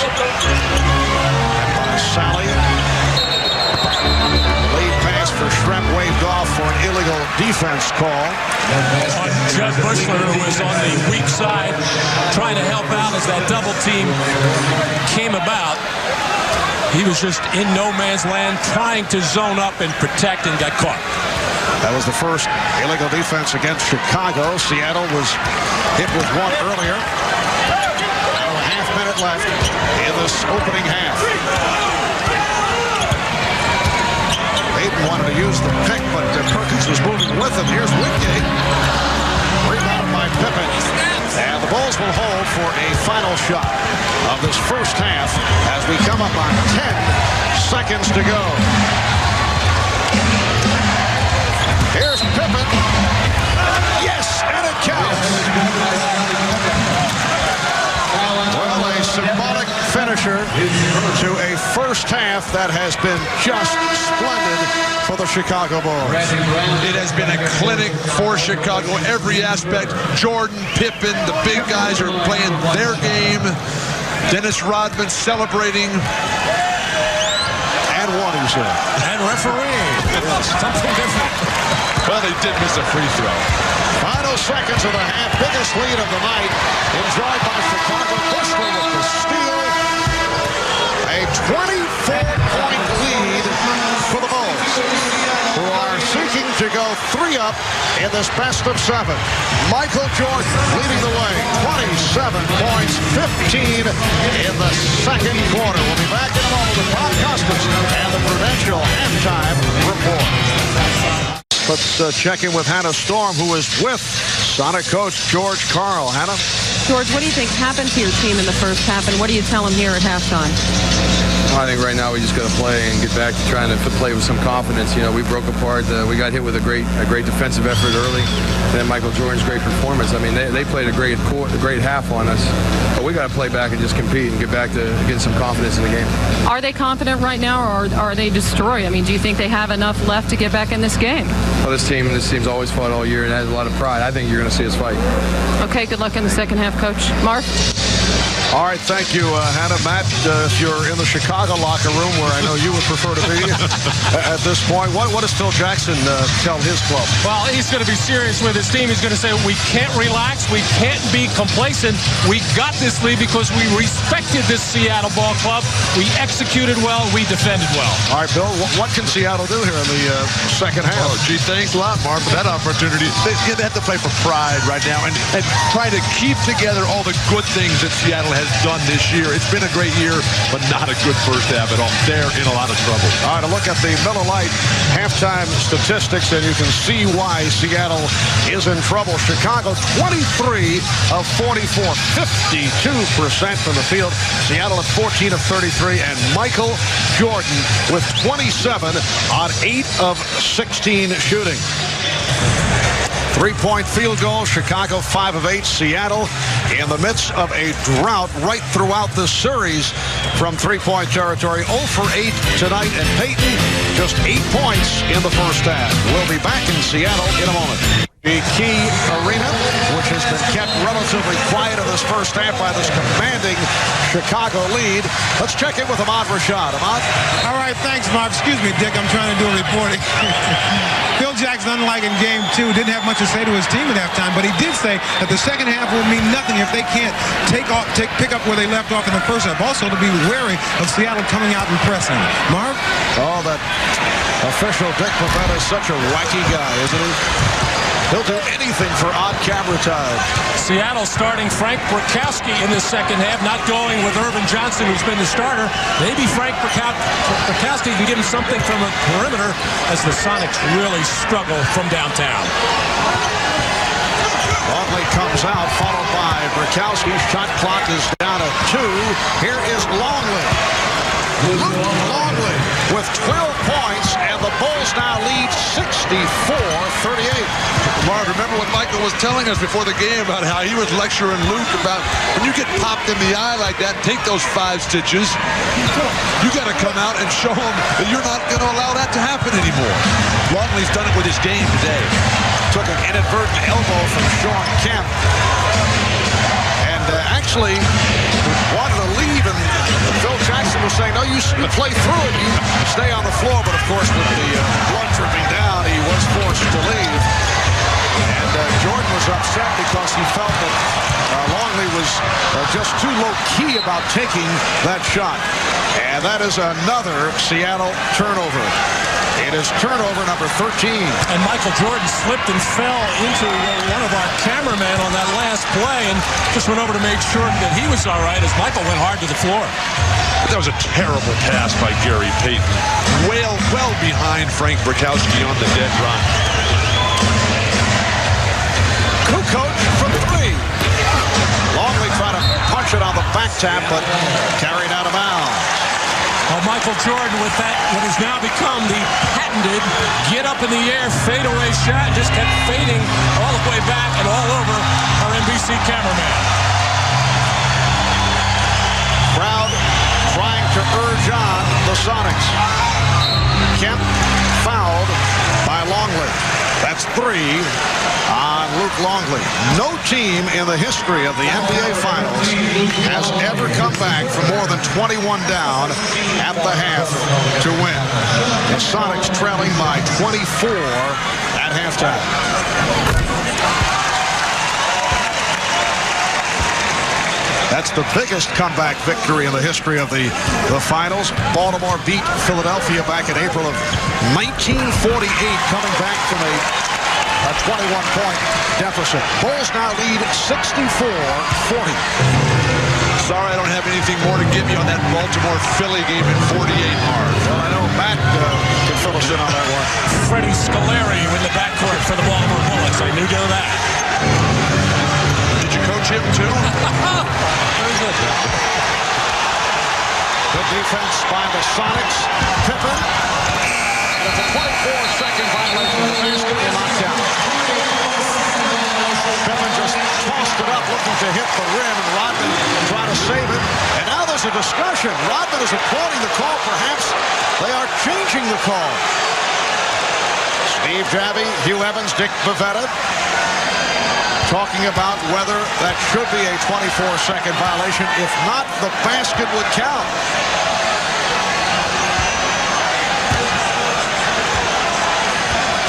Evans. And by Sally. Lead pass for Shrem waved off for an illegal defense call. Judd Bushler, who was on the weak side, trying to help out as that double team came about. He was just in no man's land, trying to zone up and protect, and got caught. That was the first illegal defense against Chicago. Seattle was hit with one earlier. Now a half minute left in this opening half. Payt wanted to use the pick, but Perkins was moving with him. Here's Wingate. Rebounded by Pippen. And the Bulls will hold for a final shot of this first half as we come up on 10 seconds to go. Here's Pippen. Yes, and it counts. Well, a symbolic finisher to a first half that has been just splendid for the Chicago Bulls. It has been a clinic for Chicago. Every aspect. Jordan, Pippen, the big guys are playing their game. Dennis Rodman celebrating. And one, he said. And referee. Something different. Well, they did miss a free throw. Final seconds of the half. Biggest lead of the night. Enjoyed by Chicago. Bushler with the steal. A 24-point lead for the Bulls, who are seeking to go 3 up in this best of 7. Michael Jordan leading the way. 27 points, 15 in the second quarter. We'll be back in a moment with Bob Costas and the Prudential halftime report. Let's check in with Hannah Storm, who is with Sonic coach George Karl. Hannah? George, what do you think happened to your team in the first half, and what do you tell them here at halftime? I think right now we just got to play and get back to trying to play with some confidence. You know, we broke apart. We got hit with a great defensive effort early. And then Michael Jordan's great performance. I mean, they played a great half on us. But we got to play back and just compete and get back to getting some confidence in the game. Are they confident right now, or are they destroyed? I mean, do you think they have enough left to get back in this game? Well, this team's always fought all year and has a lot of pride. I think you're going to see us fight. Okay, good luck in the second half, Coach. Marv? All right, thank you, Hannah. Matt, if you're in the Chicago locker room, where I know you would prefer to be at this point, what does Phil Jackson tell his club? Well, he's going to be serious with his team. He's going to say, we can't relax. We can't be complacent. We got this lead because we respected this Seattle ball club. We executed well. We defended well. All right, Bill, what can Seattle do here in the second half? Oh, gee, thanks a lot, Mark, for that opportunity. They have to play for pride right now and try to keep together all the good things that Seattle has done this year. It's been a great year, but not a good first half at all. They're in a lot of trouble. All right, a look at the Miller Lite halftime statistics, and you can see why Seattle is in trouble. Chicago, 23 of 44, 52% from the field. Seattle at 14 of 33, and Michael Jordan with 27 on 8 of 16 shooting. 3-point field goal. Chicago 5 of 8. Seattle in the midst of a drought right throughout the series from 3-point territory. 0 for 8 tonight, and Payton just 8 points in the first half. We'll be back in Seattle in a moment. The Key Arena, which has been kept relatively quiet in this first half by this commanding Chicago lead. Let's check in with Ahmad Rashad. Ahmad? All right, thanks, Mark. Excuse me, Dick. I'm trying to do a reporting. Phil Jackson, unlike in Game 2, didn't have much to say to his team at halftime, but he did say that the second half will mean nothing if they can't pick up where they left off in the first half. Also, to be wary of Seattle coming out and pressing. Marv? Oh, that official Dick Pavetta is such a wacky guy, isn't he? He'll do anything for on-camera time. Seattle starting Frank Brakowski in the second half, not going with Irvin Johnson, who's been the starter. Maybe Frank Brakowski can give him something from a perimeter as the Sonics really struggle from downtown. Longley comes out, followed by Brakowski. Shot clock is down to 2. Here is Longley. Longley with 12 points, and the Bulls now lead 64-38. Marv, remember what Michael was telling us before the game about how he was lecturing Luke about when you get popped in the eye like that, take those 5 stitches. You got to come out and show him that you're not going to allow that to happen anymore. Longley's done it with his game today. Took an inadvertent elbow from Shawn Kemp. And actually wanted to leave and you play through it, you stay on the floor. But of course, with the blood dripping down, he was forced to leave. And Jordan was upset because he felt that Longley was just too low-key about taking that shot. And that is another Seattle turnover. It is turnover number 13. And Michael Jordan slipped and fell into one of our cameramen on that last play and just went over to make sure that he was all right as Michael went hard to the floor. That was a terrible pass by Gary Payt. Well behind Frank Brakowski on the dead run. Kukoc from 3. Longley tried to punch it on the back tap, but carried out of bounds. Well, Michael Jordan with that, what has now become the patented get up in the air fadeaway shot, just kept fading all the way back and all over our NBC cameraman. Crowd trying to urge on the Sonics. Kemp fouled by Longley. That's 3 on Luke Longley. No team in the history of the NBA Finals has ever come back from more than 21 down at the half to win. The Sonics trailing by 24 at halftime. That's the biggest comeback victory in the history of the finals. Baltimore beat Philadelphia back in April of 1948, coming back from a 21-point deficit. Bulls now lead 64-40. Sorry, I don't have anything more to give you on that Baltimore-Philly game in 48 hard. Well, I know Matt can fill us in on that one. Freddie Scolari in the backcourt for the Baltimore Bullets. I knew that. Did you coach him too? Very good. Good defense by the Sonics. Pippen. And it's a 24-second violation of the basket and knockdown. Pippen just tossed it up looking to hit the rim, and Rodman trying to save it. And now there's a discussion. Rodman is applauding the call. Perhaps they are changing the call. Steve Javie, Hugh Evans, Dick Bavetta talking about whether that should be a 24-second violation. If not, the basket would count.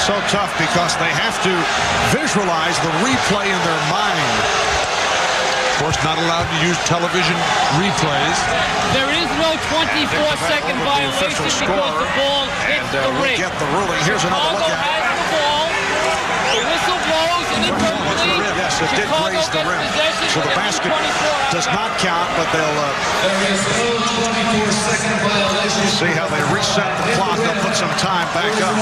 So tough because they have to visualize the replay in their mind. Of course, not allowed to use television replays. There is no 24-second violation because the ball hits the ring. We get the ruling. Here's another look at it. Has the ball. The whistle blows and it goes clean. Yes, it did graze the rim. So the basket does not count, but they'll see how they reset the clock. They'll put some time back up.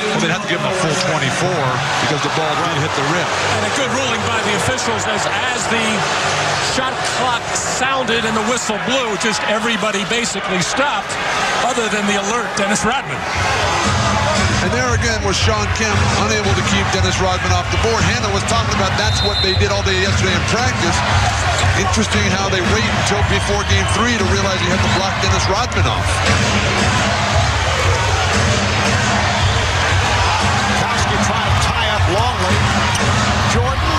Well, they'd have to give them a full 24 because the ball did hit the rim. And a good ruling by the officials as the shot clock sounded and the whistle blew. Just everybody basically stopped other than the alert Dennis Rodman. And there again was Shawn Kemp unable to keep Dennis Rodman off the board. Hannah was talking about that's what they did all day yesterday in practice. Interesting how they wait until before game 3 to realize you have to block Dennis Rodman off. Kowski trying to tie up Longley. Jordan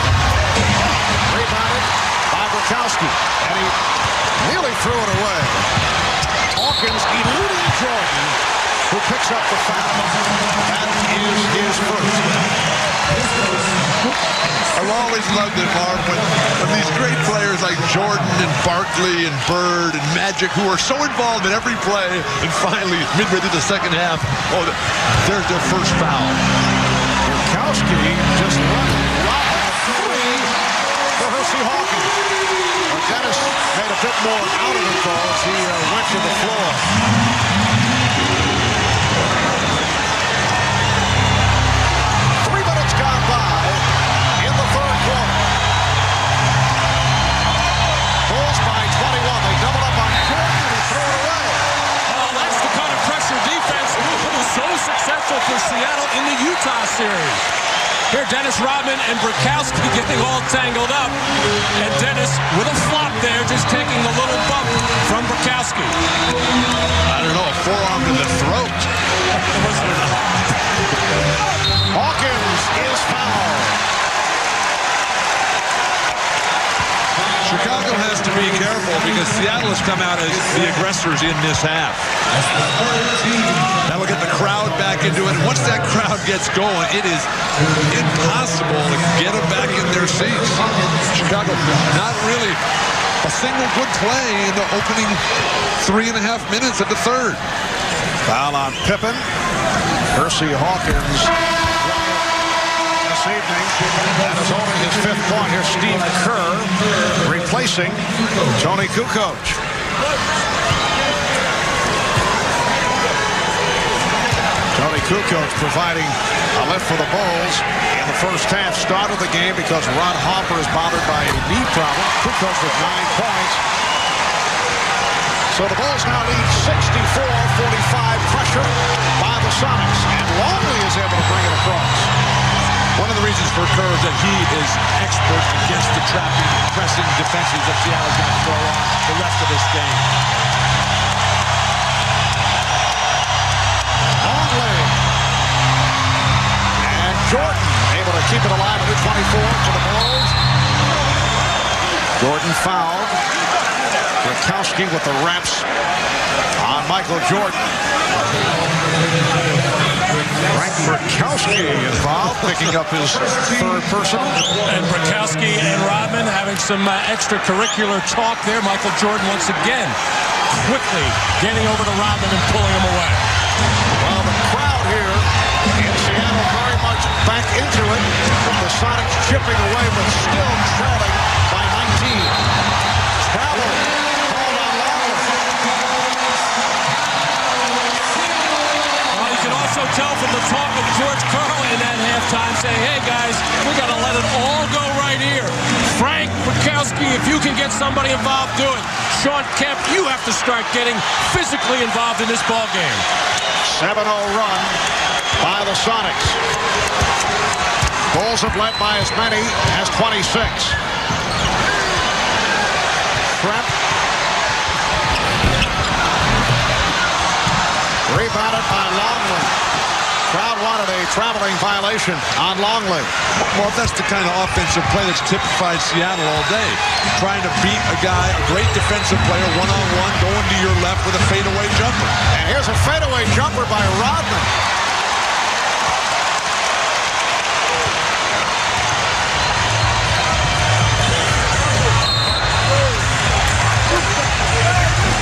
rebounded by Brakowski, and he nearly threw it away. Hawkins eluding Jordan, who picks up the foul. That is his first. I've always loved it, Marv, when these great players like Jordan and Barkley and Bird and Magic, who are so involved in every play, and finally, midway through the second half, there's their first foul. Kowski just running wild. 3 for Hersey Hawkins. Well, Dennis made a bit more out of it, though, as he went to the floor. 3 minutes gone by in the third quarter. Bulls by 21. They double up on Jordan and he threw it away. Oh, that's the kind of pressure defense that was so successful for Seattle in the Utah series. Here, Dennis Rodman and Brakowski getting all tangled up. And Dennis, with a flop there, just taking a little bump from Brakowski. I don't know, a forearm to the throat. Hawkins is fouled. Chicago has to be careful because Seattle has come out as the aggressors in this half. Now we'll get the crowd back into it. Once that crowd gets going, it is impossible to get them back in their seats. Chicago, not really a single good play in the opening 3.5 minutes of the third. Foul on Pippen. Percy Hawkins this evening. That is only his 5th point. Here's Steve Kerr replacing Tony Kukoc. Tony Kukoc providing a lift for the Bulls in the first half. Started the game because Ron Harper is bothered by a knee problem. Kukoc with 9 points. So the Bulls now lead 64-45, pressure by the Sonics. And Longley is able to bring it across. One of the reasons for Kerr is that he is expert against the trapping, pressing defenses that Seattle's going to throw on the rest of this game. Longley. And Jordan able to keep it alive at 24 for the Bulls. Jordan fouled. Rakowski with the reps on Michael Jordan. Frank Rakowski involved, picking up his 3rd personal. And Rakowski and Rodman having some extracurricular talk there. Michael Jordan once again quickly getting over to Rodman and pulling him away. Well, the crowd here in Seattle very much back into it, with the Sonics chipping away but still trailing by 19. Travel. Also tell from the talk of George Karl in that halftime, saying, hey guys, we got to let it all go right here. Frank Rakowski, if you can get somebody involved, do it. Shawn Kemp, you have to start getting physically involved in this ball game. 7-0 run by the Sonics. Bulls have led by as many as 26. Trap. Rebounded by Longley. Crowd wanted a traveling violation on Longley. Well, that's the kind of offensive play that's typified Seattle all day. Trying to beat a guy, a great defensive player, one-on-one, going to your left with a fadeaway jumper. And here's a fadeaway jumper by Rodman.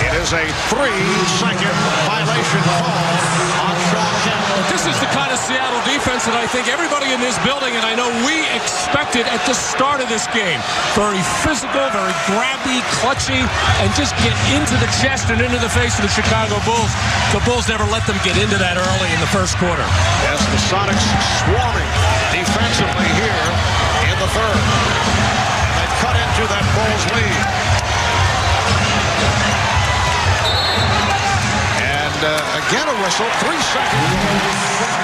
It is a 3-second violation call on Shawn Kemp. This is the kind of Seattle defense that I think everybody in this building, and I know we expected at the start of this game. Very physical, very grabby, clutchy, and just get into the chest and into the face of the Chicago Bulls. The Bulls never let them get into that early in the first quarter. Yes, the Sonics swarming defensively here in the third. And they cut into that Bulls lead. Again a whistle, 3 seconds.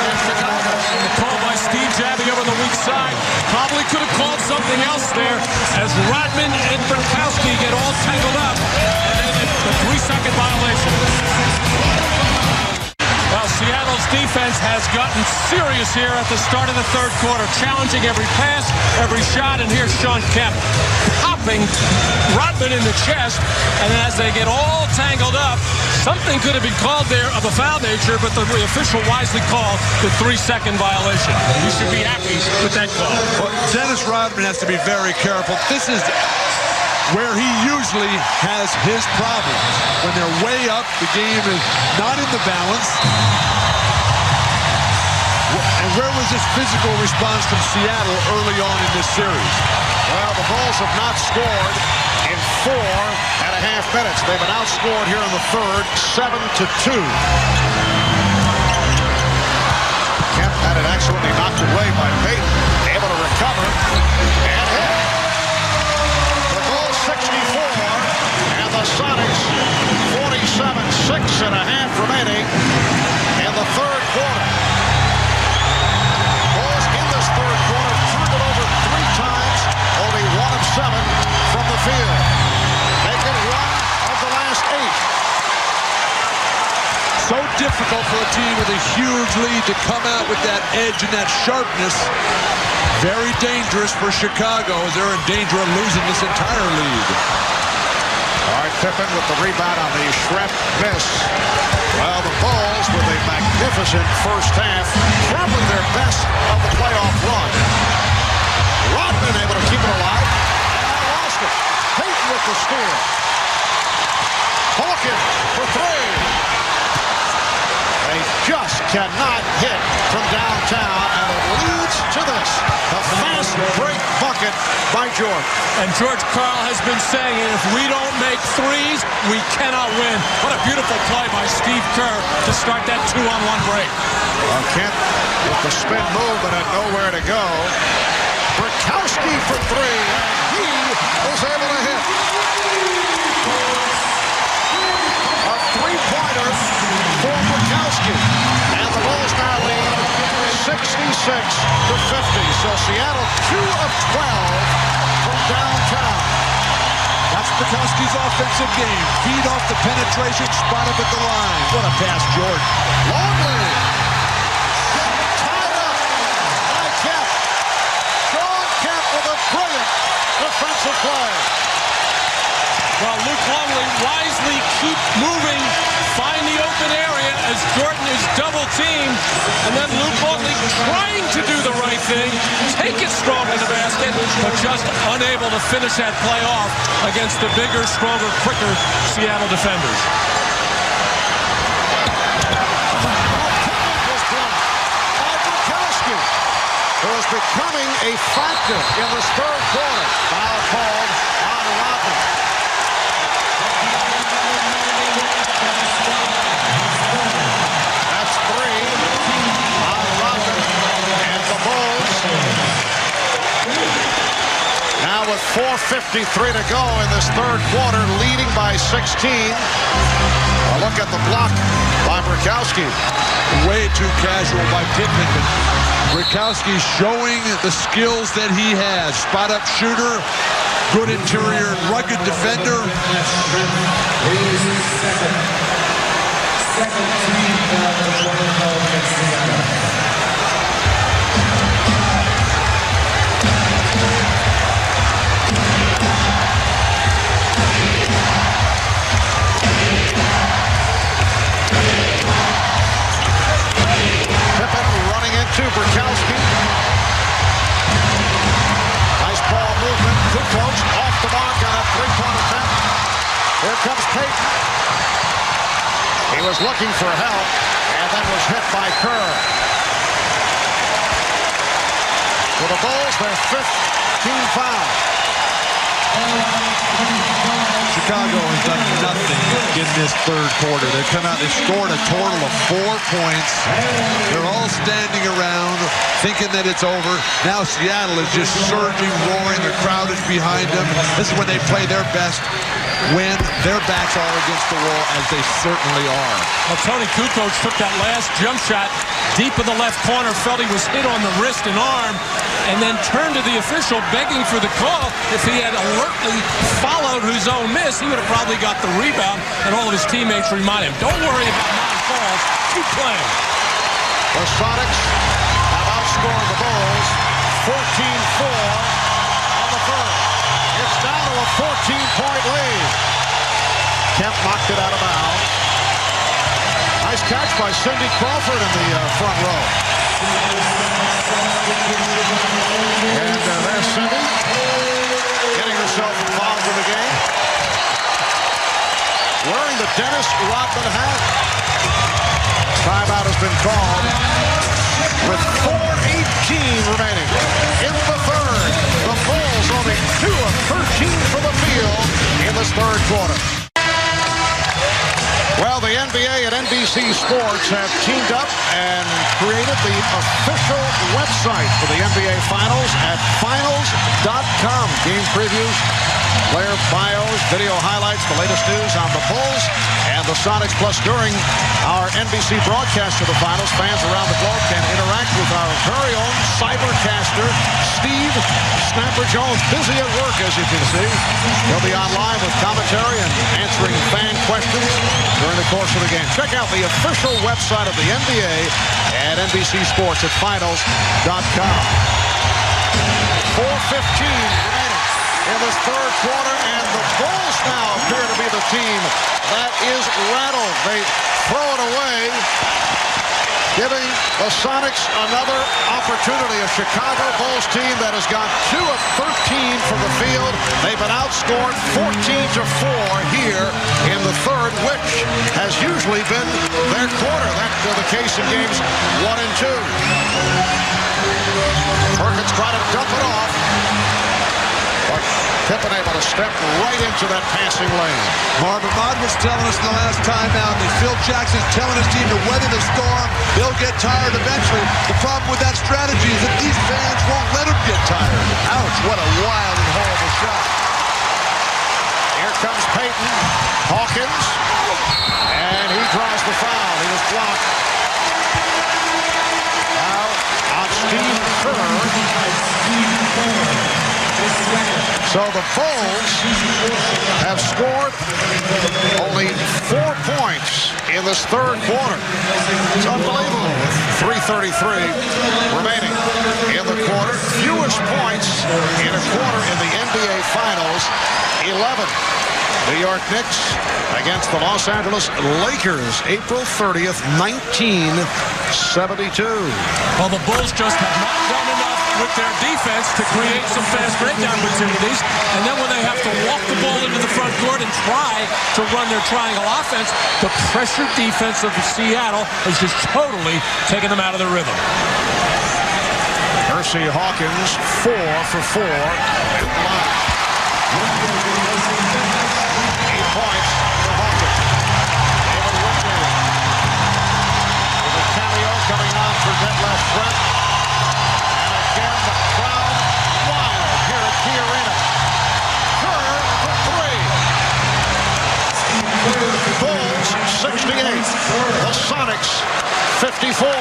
The call by Steve Jabbing over the weak side. Probably could have called something else there as Rodman and Rakowski get all tangled up. And then the 3-second violation. Well, Seattle's defense has gotten serious here at the start of the third quarter, challenging every pass, every shot, and here's Shawn Kemp popping Rodman in the chest, and as they get all tangled up, something could have been called there of a foul nature, but the official wisely called the 3-second violation. You should be happy with that call. Well, Dennis Rodman has to be very careful. This is where he usually has his problems. When they're way up, the game is not in the balance. And where was this physical response from Seattle early on in this series? Well, the Bulls have not scored in 4.5 minutes. They've been outscored here in the third, 7-2. Kemp had it excellently knocked away by Payt, able to recover and hit. The Bulls 64 and the Sonics 47, 6.5 remaining in the third quarter. Bulls in this third quarter turned it over 3 times, only 1 of 7 from the field. Making 1 of the last 8. So difficult for a team with a huge lead to come out with that edge and that sharpness very dangerous for Chicago as they're in danger of losing this entire lead. All right, Pippen with the rebound on the Shrep miss. Well, the Bulls with a magnificent first half, probably their best of the playoff run. Rodman able to keep it alive, and I lost it. Payt with the steal. Hawkins for three. They just cannot hit from downtown, and it leads to this. A fast break bucket by Jordan. And George Karl has been saying, if we don't make threes, we cannot win. What a beautiful play by Steve Kerr to start that 2-on-1 break. Kemp with the spin move, but had nowhere to go. Brikowski for three, and he is able to hit. A three-pointer for Brikowski. And the Bulls now lead 66-50. So Seattle 2 of 12 from downtown. That's Brikowski's offensive game. Feed off the penetration, spot up at the line. What a pass, Jordan. Longley. Tied up by Kemp. Shawn Kemp with a brilliant defensive play. Well, Luke Longley wisely keep moving, find the open area as Jordan is double teamed, and then Luke Longley trying to do the right thing, take it strong in the basket, but just unable to finish that play off against the bigger, stronger, quicker Seattle defenders. Who is becoming a factor in this third quarter. Foul called on Rodman. That's three on Rodman. And the Bulls now with 4:53 to go in this third quarter, leading by 16. A look at the block by Brikowski. Way too casual by Pippen. Brikowski showing the skills that he has. Spot-up shooter, good interior, rugged defender. To Brikowski. Nice ball movement. Good coach. Off the mark on a three-point attempt. Here comes Payt. He was looking for help and then was hit by Kerr. For the Bulls, their 5th team foul. Chicago has done nothing in this third quarter. They've come out, they've scored a total of 4 points. They're all standing around thinking that it's over. Now Seattle is just surging, roaring. The crowd is behind them. This is when they play their best, when their backs are against the wall, as they certainly are. Well, Tony Kukoc took that last jump shot deep in the left corner, felt he was hit on the wrist and arm, and then turned to the official begging for the call. If he had alertly followed his own miss, he would have probably got the rebound, and all of his teammates remind him, don't worry about non-calls, keep playing. The Sonics have outscored the Bulls 14-4 on the first. It's down to a 14-point lead. Kemp knocked it out of bounds. Nice catch by Cindy Crawford in the front row. And there's Cindy getting herself involved in the game. Wearing the Dennis Rodman hat. Timeout has been called with 4:18 remaining in the third. The Bulls only 2 of 13 from the field in this third quarter. Well, the NBA and NBC Sports have teamed up and created the official website for the NBA Finals at finals.com. Game previews, player bios, video highlights, the latest news on the Bulls and the Sonics. Plus, during our NBC broadcast of the Finals, fans around the globe can interact with our very own cybercaster, Steve Snapper Jones. Busy at work, as you can see. He'll be online with commentary and answering fan questions during the course of the game. Check out the official website of the NBA at NBC Sports at finals.com. 4:15 remaining in this third quarter, and the Bulls now appear to be the team that is rattled. They throw it away, giving the Sonics another opportunity. A Chicago Bulls team that has gone 2 of 13 from the field. They've been outscored 14-4 here in the third, which has usually been their quarter. That's the case in games 1 and 2. Perkins trying to dump it off, but Kemp able to step right into that passing lane. Marvin Mott was telling us in the last timeout that Phil Jackson's telling his team to weather the storm. They'll get tired eventually. The problem with that strategy is that these fans won't let them get tired. Ouch, what a wild and horrible shot. Here comes Payton. Hawkins. And he draws the foul. He was blocked. Now on Steve Kerr. So the Bulls have scored only 4 points in this third quarter. It's unbelievable with 3:33 remaining in the quarter. Fewest points in a quarter in the NBA Finals, 11. New York Knicks against the Los Angeles Lakers, April 30th, 1972. Well, the Bulls just have not done enough with their defense to create some fast break opportunities, and then when they have to walk the ball into the front court and try to run their triangle offense, the pressure defense of Seattle has just totally taken them out of the rhythm. Hersey Hawkins, 4 for 4 at the line. 8 points for Hawkins. David Whitley with a cameo coming on for Detlef Schrempf. And again, the crowd wild here at Key Arena. Kerr for 3. Bulls 68. The Sonics 54.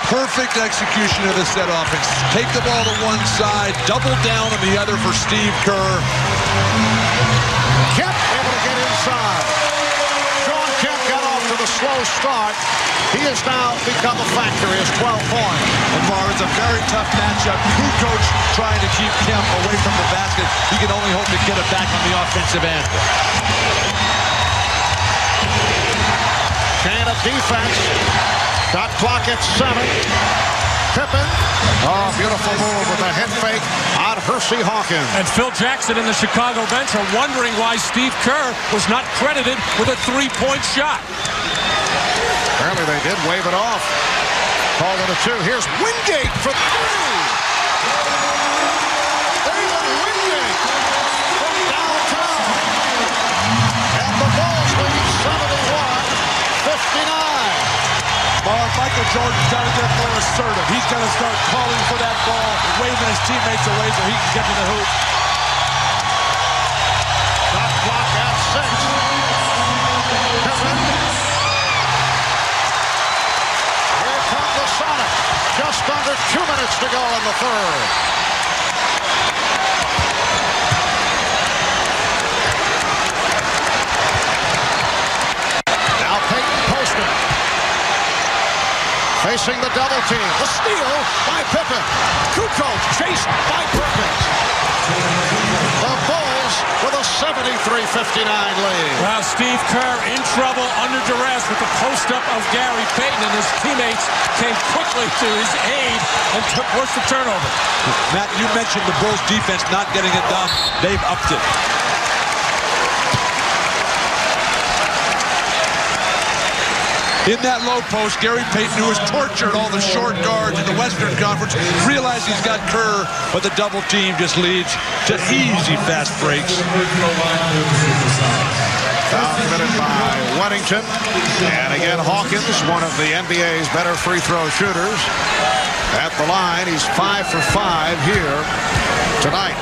Perfect execution of the set offense. Take the ball to one side, double down on the other for Steve Kerr. Kemp able to get inside. Shawn Kemp got off to the slow start. He has now become a factor. He has 12 points. And it's a very tough matchup. Kukoc trying to keep Kemp away from the basket. He can only hope to get it back on the offensive end. Chain of defense. Shot clock at 7. Pippen. Oh, beautiful move with a head fake on Hersey Hawkins. And Phil Jackson and the Chicago bench are wondering why Steve Kerr was not credited with a 3-point shot. Apparently they did wave it off. Called it a 2. Here's Wingate for 3. David Wingate from downtown. And the Bulls lead 71-59. Michael Jordan's got to get more assertive. He's got to start calling for that ball, waving his teammates away so he can get to the hoop. Shot clock at 6. Pippen. Here come the Sonics. Just under 2 minutes to go in the third. Now Payton posting. Facing the double team. The steal by Pippen. Kukoc chased by Perkins. The Bulls with a 73-59 lead. Well, Steve Kerr in trouble under duress with the post-up of Gary Payton, and his teammates came quickly to his aid and forced the turnover. Matt, you mentioned the Bulls defense not getting it done. They've upped it. In that low post, Gary Payton, who has tortured all the short guards in the Western Conference, realized he's got Kerr, but the double team just leads to easy fast breaks. Foul committed by Weddington. And again, Hawkins, one of the NBA's better free throw shooters. At the line, he's 5 for 5 here tonight.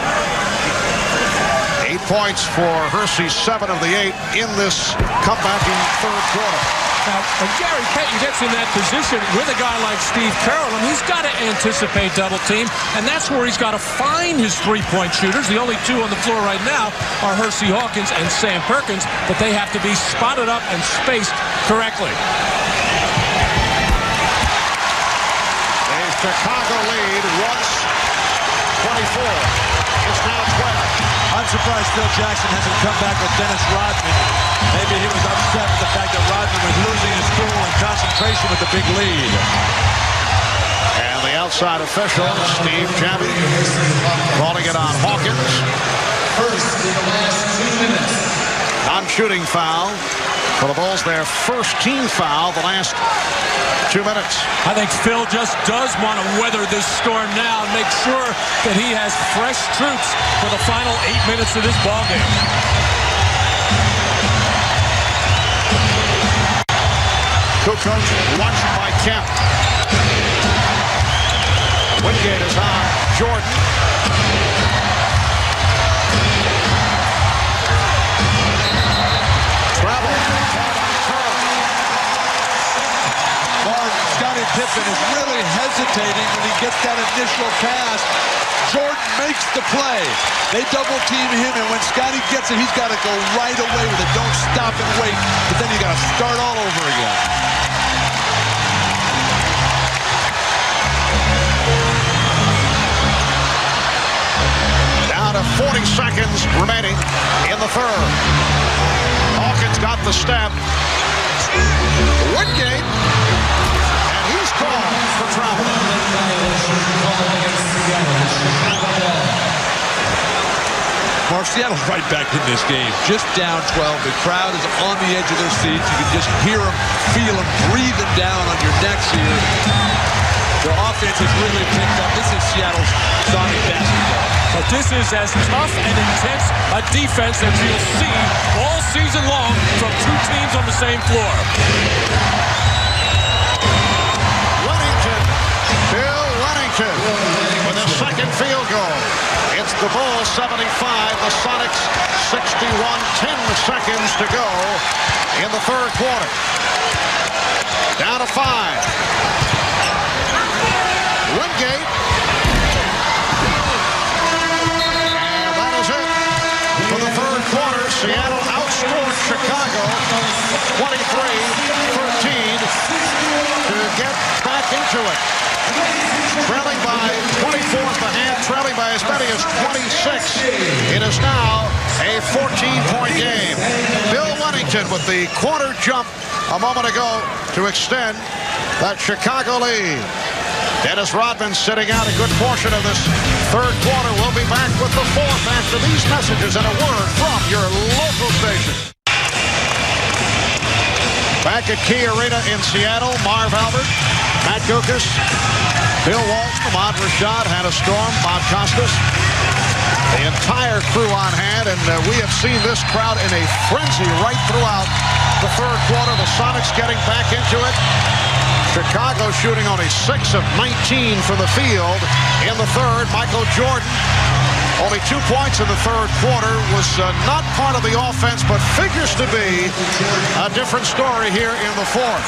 8 points for Hersey, 7 of the 8 in this comebacking third quarter. Now, when Gary Payton gets in that position with a guy like Steve Kerr, he's got to anticipate double team, and that's where he's got to find his three-point shooters. The only two on the floor right now are Hersey Hawkins and Sam Perkins, but they have to be spotted up and spaced correctly. A Chicago lead once 24. It's now 12. I'm surprised Phil Jackson hasn't come back with Dennis Rodman. Maybe he was upset with the fact that Rodman was losing his cool and concentration with the big lead. And the outside official, Steve Javi, calling it on Hawkins. First in the last 2 minutes. Non-shooting foul for the Bulls, their first team foul the last 2 minutes. I think Phil just does want to weather this storm now and make sure that he has fresh troops for the final 8 minutes of this ballgame. Kukoc watched by Kemp. Wingate is on Jordan. Travel. Scottie Pippen is really hesitating when he gets that initial pass. Jordan makes the play. They double team him, and when Scottie gets it, he's got to go right away with it. Don't stop and wait, but then you got to start all over again. Down to 40 seconds remaining in the third. Hawkins got the step. Wingate. And he's called for travel. Mark, Seattle's right back in this game. Just down 12. The crowd is on the edge of their seats. You can just hear them, feel them breathing down on your necks here. The offense has really picked up. This is Seattle's Sonic basketball. But this is as tough and intense a defense that you'll see all season long from two teams on the same floor. Bill Wennington with his second field goal. It's the Bulls 75, the Sonics 61, 10 seconds to go in the third quarter. Down to 5. Wingate. And that is it for the third quarter. Seattle outscored Chicago 23-13 to get back into it. Trailing by 24 at the half, trailing by as many as 26. It is now a 14-point game. Bill Wennington with the quarter jump a moment ago to extend that Chicago lead. Dennis Rodman sitting out a good portion of this third quarter. We'll be back with the fourth after these messages and a word from your local station. Back at Key Arena in Seattle, Marv Albert, Matt Guokas, Bill Walton, Ahmad Rashad, Hannah Storm, Bob Costas. The entire crew on hand, and we have seen this crowd in a frenzy right throughout the third quarter. The Sonics getting back into it. Chicago shooting only 6 of 19 from the field in the third. Michael Jordan, only 2 points in the third quarter, was not part of the offense, but figures to be a different story here in the fourth.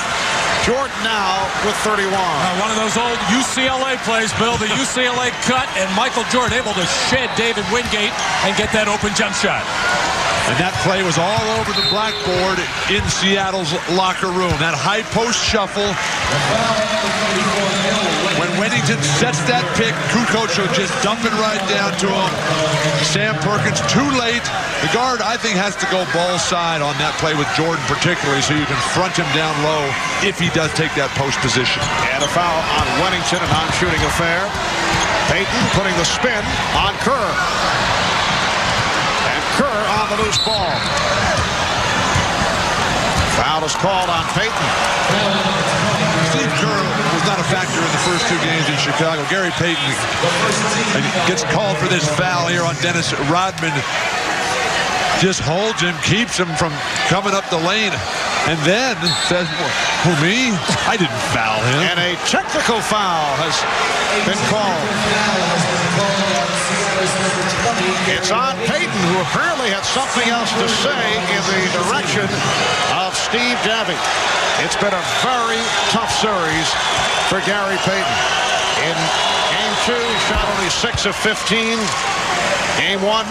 Jordan now with 31. One of those old UCLA plays, Bill, the UCLA cut, and Michael Jordan able to shed David Wingate and get that open jump shot. And that play was all over the blackboard in Seattle's locker room. That high post shuffle. When Wennington sets that pick, Kukoc will just dump it right down to him. Sam Perkins, too late. The guard, I think, has to go ball side on that play with Jordan particularly, so you can front him down low if he does take that post position. And a foul on Wennington, a non-shooting affair. Payton putting the spin on Kerr. Kerr on the loose ball. Foul is called on Payton. Steve Kerr was not a factor in the first 2 games in Chicago. Gary Payton gets called for this foul here on Dennis Rodman. Just holds him, keeps him from coming up the lane, and then says, who, me? I didn't foul him. And a technical foul has been called. It's on Payton, who apparently had something else to say in the direction of Steve Javi. It's been a very tough series for Gary Payton. In Game 2, he shot only 6 of 15. Game 1,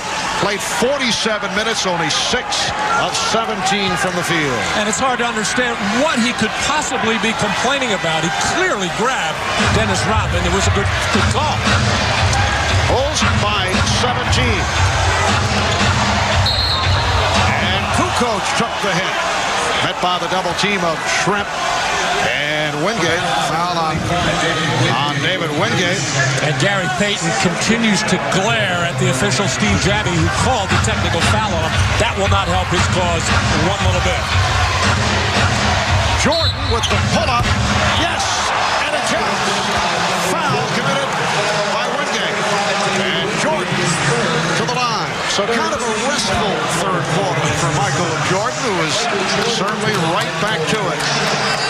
played 47 minutes, only 6 of 17 from the field. And it's hard to understand what he could possibly be complaining about. He clearly grabbed Dennis Rodman. It was a good call. Bulls Sonics by 17. And Kukoc took the hit. Met by the double team of Shrimp and Wingate. Foul on David Wingate. And Gary Payton continues to glare at the official Steve Jabby, who called the technical foul on him. That will not help his cause one little bit. Jordan with the pull-up. Yes, and it counts. Foul committed by Wingate. And Jordan to the line. So kind of a restful third quarter for Michael Jordan, who is certainly right back to it.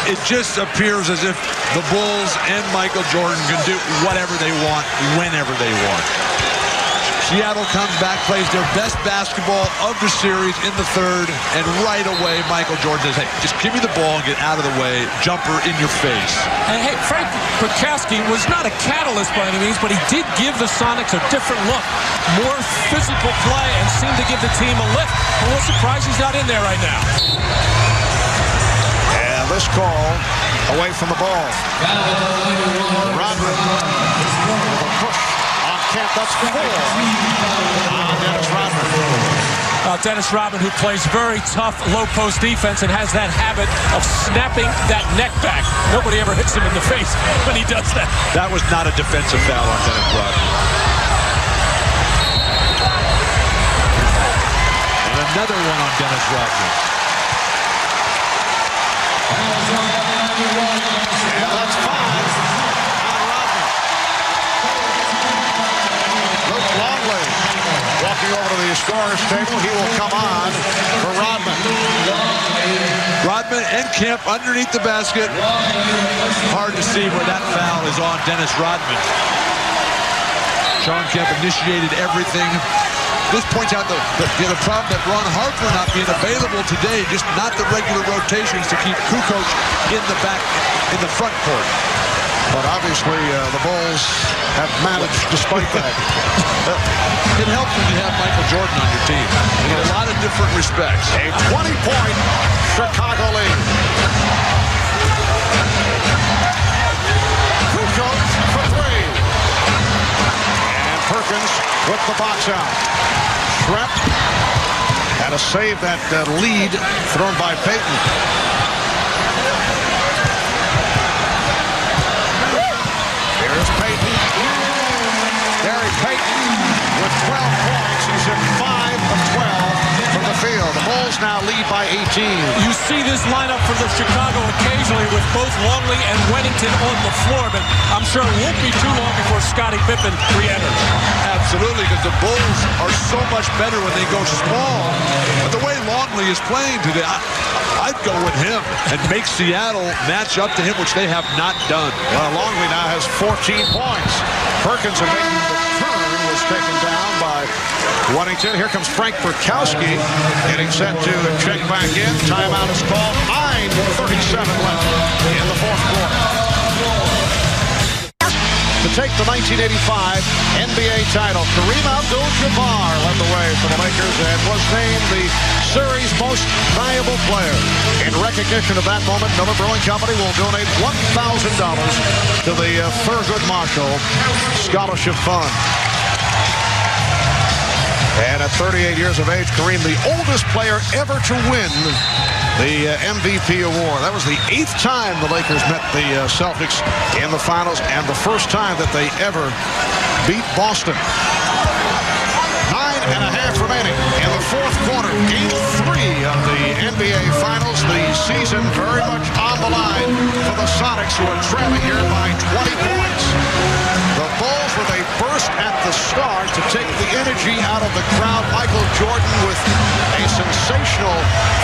It just appears as if the Bulls and Michael Jordan can do whatever they want, whenever they want. Seattle comes back, plays their best basketball of the series in the third, and right away, Michael Jordan says, hey, just give me the ball and get out of the way. Jumper in your face. And hey, Frank Bukowski was not a catalyst by any means, but he did give the Sonics a different look. More physical play and seemed to give the team a lift. A little surprised he's not in there right now. And this call away from the ball. Rodman with a push on Kemp. That's 4 on Dennis Rodman. Dennis Rodman, who plays very tough low post defense and has that habit of snapping that neck back. Nobody ever hits him in the face when he does that. That was not a defensive foul on Dennis Rodman. And another one on Dennis Rodman. Yeah, that's 5 on Rodman. Luke Longley walking over to the scorer's table. He will come on for Rodman. Rodman and Kemp underneath the basket. Hard to see where that foul is on Dennis Rodman. Shawn Kemp initiated everything. This points out the problem that Ron Harper not being available today, just not the regular rotations to keep Kukoc in the front court. But obviously, the Bulls have managed despite that. It helps when you have Michael Jordan on your team in a lot of different respects. A 20-point Chicago lead. Kukoc for 3. And Perkins with the box out. Shrimp had to save that lead thrown by Payton. Here's Payton. Gary Payton with 12 points. He's in 5 of 12 from the field. The Bulls now lead by 18. You see this lineup for the Chicago occasionally with both Longley and Weddington on the floor, but I'm sure it won't be too long before Scottie Pippen re-enters. Absolutely, because the Bulls are so much better when they go small. But the way Longley is playing today, I'd go with him and make Seattle match up to him, which they have not done. Well, Longley now has 14 points. Perkins making the turn was taken down by Weddington. Here comes Frank Bukowski getting set to check back in. Timeout is called. 9:37 left in the fourth quarter. To take the 1985 NBA title, Kareem Abdul-Jabbar led the way for the Lakers and was named the series' most valuable player. In recognition of that moment, Miller Brewing Company will donate $1,000 to the Thurgood Marshall Scholarship Fund. And at 38 years of age, Kareem, the oldest player ever to win the MVP award. That was the 8th time the Lakers met the Celtics in the finals and the first time that they ever beat Boston. 9.5 remaining in the fourth quarter. Game 3 of the NBA Finals. The season very much on the line for the Sonics, who are trailing here by 20 points. The Bulls with a burst at the start to take the energy out of the crowd. Michael Jordan with a sensational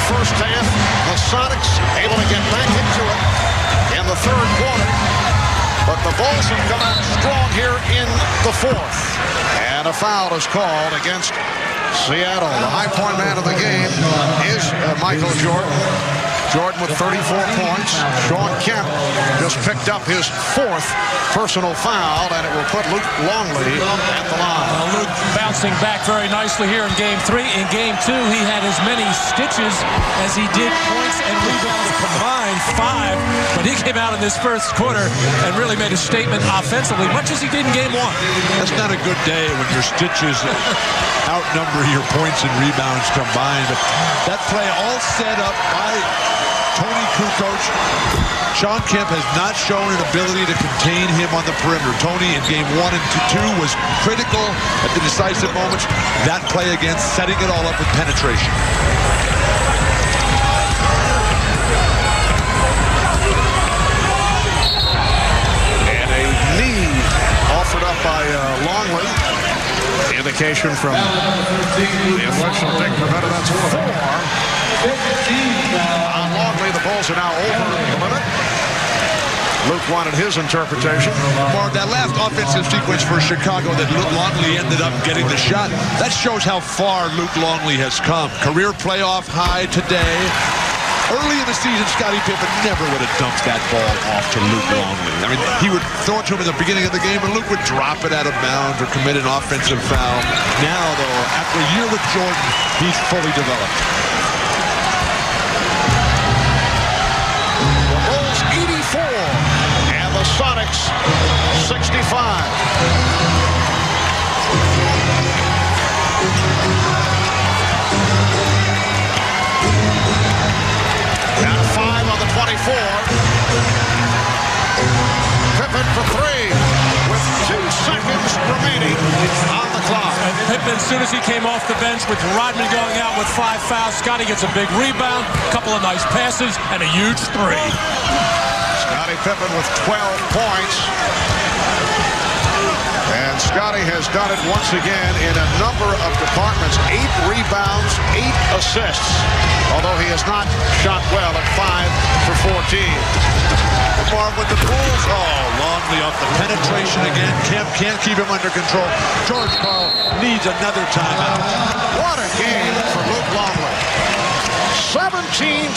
first half. The Sonics able to get back into it in the third quarter. But the Bulls have come out strong here in the fourth. And a foul is called against Seattle. The high point man of the game is Michael Jordan. Jordan with 34 points. Shawn Kemp just picked up his 4th personal foul, and it will put Luke Longley at the line. Luke bouncing back very nicely here in Game 3. In Game 2, he had as many stitches as he did points and rebounds combined, 5. But he came out in this first quarter and really made a statement offensively, much as he did in Game 1. That's not a good day when your stitches outnumber your points and rebounds combined. But that play all set up by Tony Kukoc. Shawn Kemp has not shown an ability to contain him on the perimeter. Tony in Game 1 and 2 was critical at the decisive moments. That play again, setting it all up with penetration. And a knee offered up by Longley. Indication from the official, Dick Pavetta, that's 4. On Longley, the Bulls are now over the limit. Luke wanted his interpretation. Marv, that last offensive sequence for Chicago that Luke Longley ended up getting the shot, that shows how far Luke Longley has come. Career playoff high today. Early in the season, Scottie Pippen never would have dumped that ball off to Luke Longley. I mean, he would throw it to him in the beginning of the game, and Luke would drop it out of bounds or commit an offensive foul. Now, though, after a year with Jordan, he's fully developed. The Bulls 84, and the Sonics 65. Down to 5 on the 24. Pippen for 3 with 2 seconds remaining on the clock. And Pippen, as soon as he came off the bench with Rodman going out with 5 fouls, Scottie gets a big rebound, a couple of nice passes, and a huge 3. Scottie Pippen with 12 points. And Scottie has done it once again in a number of departments. 8 rebounds, 8 assists. Although he has not shot well at 5 for 14. Marv with the Bulls. Oh, Longley off the penetration again. Kemp can't keep him under control. George Karl needs another timeout. What a game for Luke Longley. 17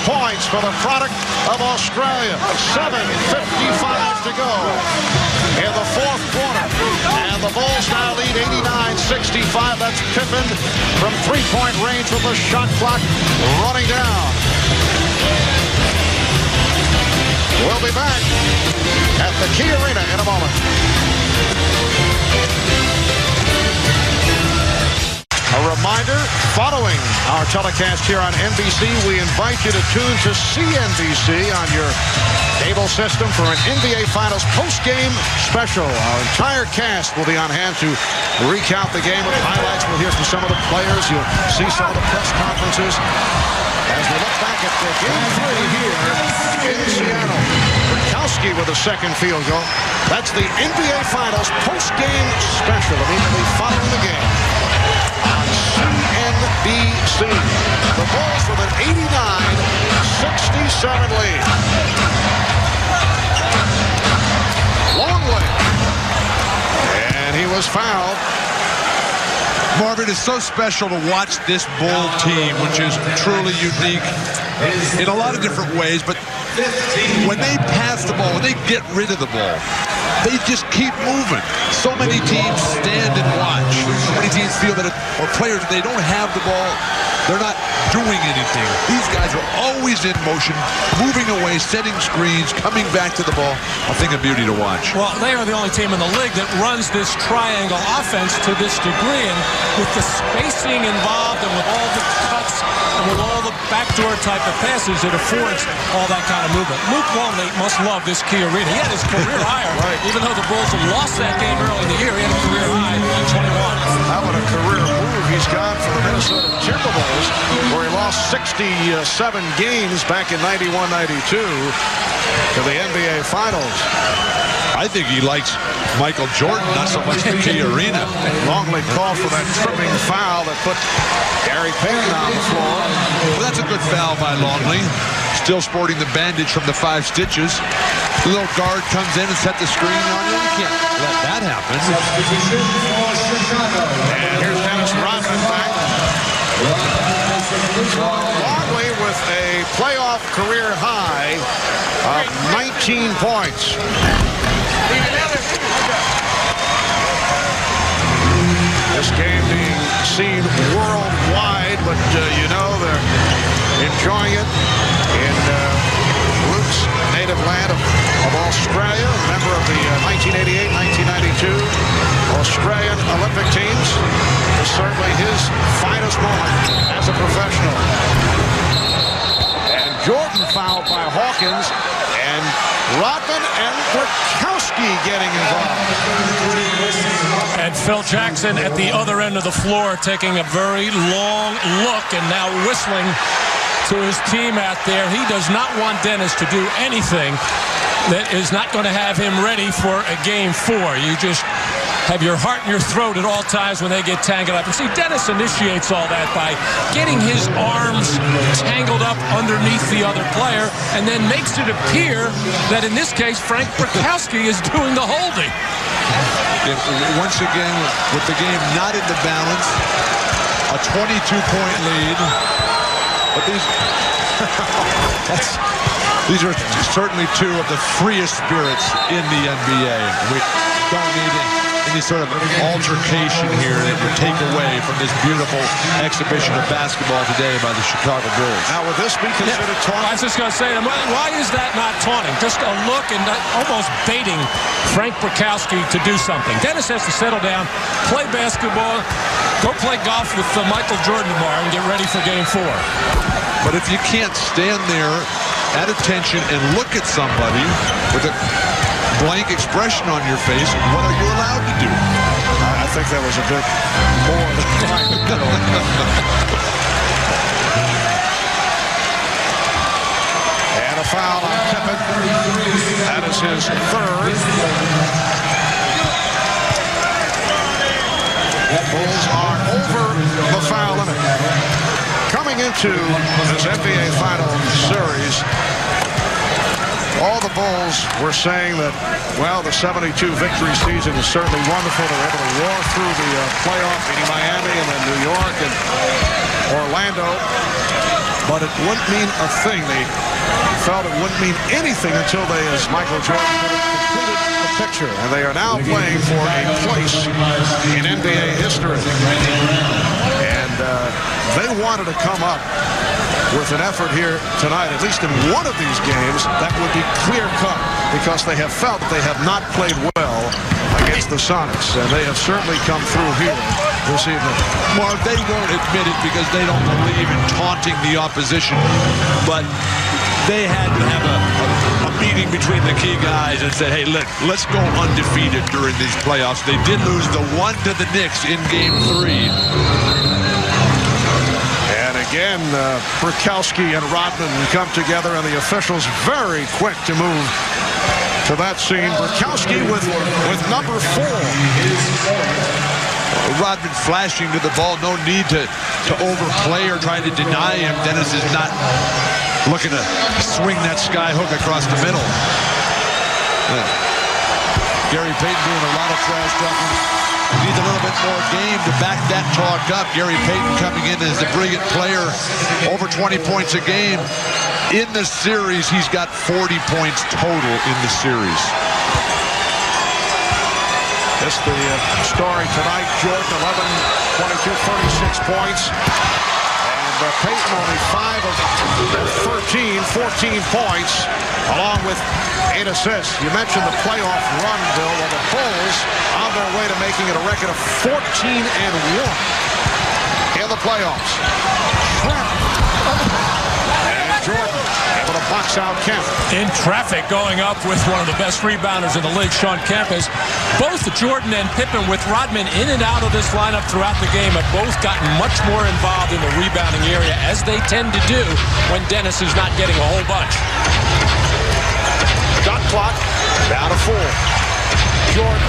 points for the product of Australia. 7:55 to go in the 4th quarter. And the Bulls now lead 89-65. That's Pippen from 3-point range with the shot clock running down. We'll be back at the Key Arena in a moment. A reminder, following our telecast here on NBC, we invite you to tune to CNBC on your cable system for an NBA Finals post-game special. Our entire cast will be on hand to recount the game with highlights. We'll hear from some of the players. You'll see some of the press conferences as we look back at the Game 3 here in Seattle. Kowski with a second field goal. That's the NBA Finals post-game special immediately following the game on CNBC. The Bulls with an 89-67 lead. Longley. And he was fouled. Marvin, it's so special to watch this Bull team, which is truly unique in a lot of different ways, but when they pass the ball, when they get rid of the ball, they just keep moving. So many teams stand and watch. So many teams feel that or players, they don't have the ball, they're not doing anything. These guys are always in motion, moving away, setting screens, coming back to the ball. A thing of beauty to watch. Well, they are the only team in the league that runs this triangle offense to this degree, and with the spacing involved and with all the cuts and with all the backdoor type of passes, it affords all that kind of movement. Luke Longley must love this Key Arena. He had his career high, right. Even though the Bulls had lost that game early in the year, he had a career high in 21. How about a career move he's got for the Minnesota Timberwolves, where he lost 67 games back in 91-92 to the NBA Finals. I think he likes Michael Jordan, not so much the Key Arena. Longley called for that tripping foul that put Gary Payton on the floor. Well, that's a good foul by Longley. Still sporting the bandage from the 5 stitches. The little guard comes in and set the screen on him. You can't let that happen. And here's Dennis Rodman back. So Longley with a a playoff career high of 19 points. This game being seen worldwide, but you know they're enjoying it in Luke's native land of Australia, a member of the 1988-1992 Australian Olympic teams. It's certainly his finest moment as a professional. And Jordan fouled by Hawkins, and Rodman and Burkowski getting involved. And Phil Jackson at the other end of the floor taking a very long look and now whistling to his team out there. He does not want Dennis to do anything that is not going to have him ready for a game 4. You just have your heart in your throat at all times when they get tangled up. And see, Dennis initiates all that by getting his arms tangled up underneath the other player and then makes it appear that in this case, Frank Burkowski is doing the holding. Once again, with the game not in the balance, a 22-point lead. But these are certainly two of the freest spirits in the NBA. We don't need any sort of altercation here that would take away from this beautiful exhibition of basketball today by the Chicago Bulls. Now, would this be considered taunting? I was just going to say, why is that not taunting? Just a look and almost baiting Frank Burkowski to do something. Dennis has to settle down, play basketball, go play golf with Michael Jordan tomorrow and get ready for game 4. But if you can't stand there at attention and look at somebody with a blank expression on your face, what are you allowed to do? I think that was a bit more than right. And a foul on Kemp. That is his 3rd. Bulls are over the foul limit. Coming into this NBA Final Series, all the Bulls were saying that, well, the 72 victory season is certainly wonderful. They're able to roar through the playoff, beating Miami and then New York and Orlando. But it wouldn't mean a thing. They felt it wouldn't mean anything until they, as Michael Jordan completed the picture. And they are now playing for a place in NBA history. And they wanted to come up with an effort here tonight, at least in one of these games, that would be clear-cut, because they have felt they have not played well against the Sonics, and they have certainly come through here this evening. Well, they won't admit it because they don't believe in taunting the opposition, but they had to have a meeting between the key guys and said, hey, let's go undefeated during these playoffs. They did lose the 1 to the Knicks in game 3. Again, Burkowski and Rodman come together, and the officials very quick to move to that scene. Burkowski with number 4. Rodman flashing to the ball. No need to overplay or try to deny him. Dennis is not looking to swing that sky hook across the middle. Gary Payt doing a lot of trash talking. Needs a little bit more game to back that talk up. Gary Payton coming in as a brilliant player, over 20 points a game. In the series, he's got 40 points total in the series. That's the story tonight. Jordan, 11, 22, 36 points. And Payton only 5 of 13, 14 points, along with 8 assists. You mentioned the playoff run, Bill, of the Bulls on their way to making it a record of 14-1 in the playoffs. And Jordan able to box out Kemp. In traffic, going up with one of the best rebounders in the league, Shawn Kemp. Has both Jordan and Pippen, with Rodman in and out of this lineup throughout the game, have both gotten much more involved in the rebounding area, as they tend to do when Dennis is not getting a whole bunch. Shot clock down to 4. Jordan.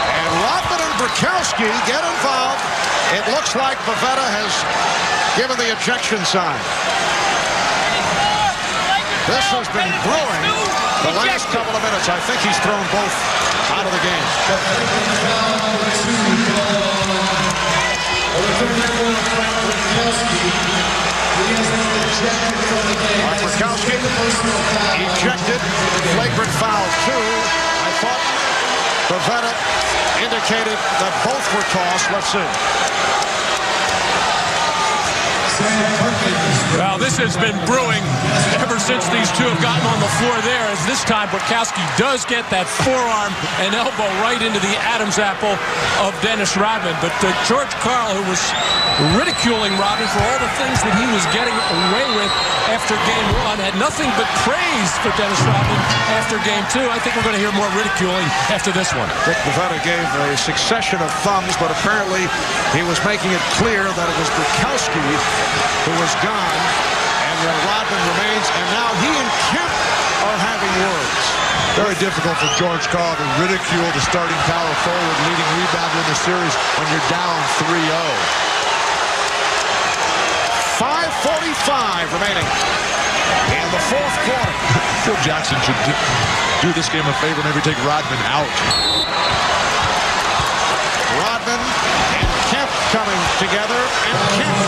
And Rodman and Burkowski get involved. It looks like Payt has given the ejection sign. This has been brewing the last couple of minutes. I think he's thrown both out of the game. ejected. Flagrant foul 2. I thought Payt indicated that both were tossed. Let's see. Well, this has been brewing ever since these two have gotten on the floor there, as this time Burkowski does get that forearm and elbow right into the Adam's apple of Dennis Rodman. But George Karl, who was ridiculing Rodman for all the things that he was getting away with after Game 1, had nothing but praise for Dennis Rodman after Game 2. I think we're going to hear more ridiculing after this one. Dick Payt gave a succession of thumbs, but apparently he was making it clear that it was Burkowski who was gone, and Rodman remains, and now he and Kemp are having words. Very difficult for George Karl to ridicule the starting power forward, leading rebounder in the series when you're down 3-0. 5:45 remaining in the fourth quarter. Phil Jackson should do this game a favor, maybe take Rodman out. Rodman and Kemp coming together, and Kemp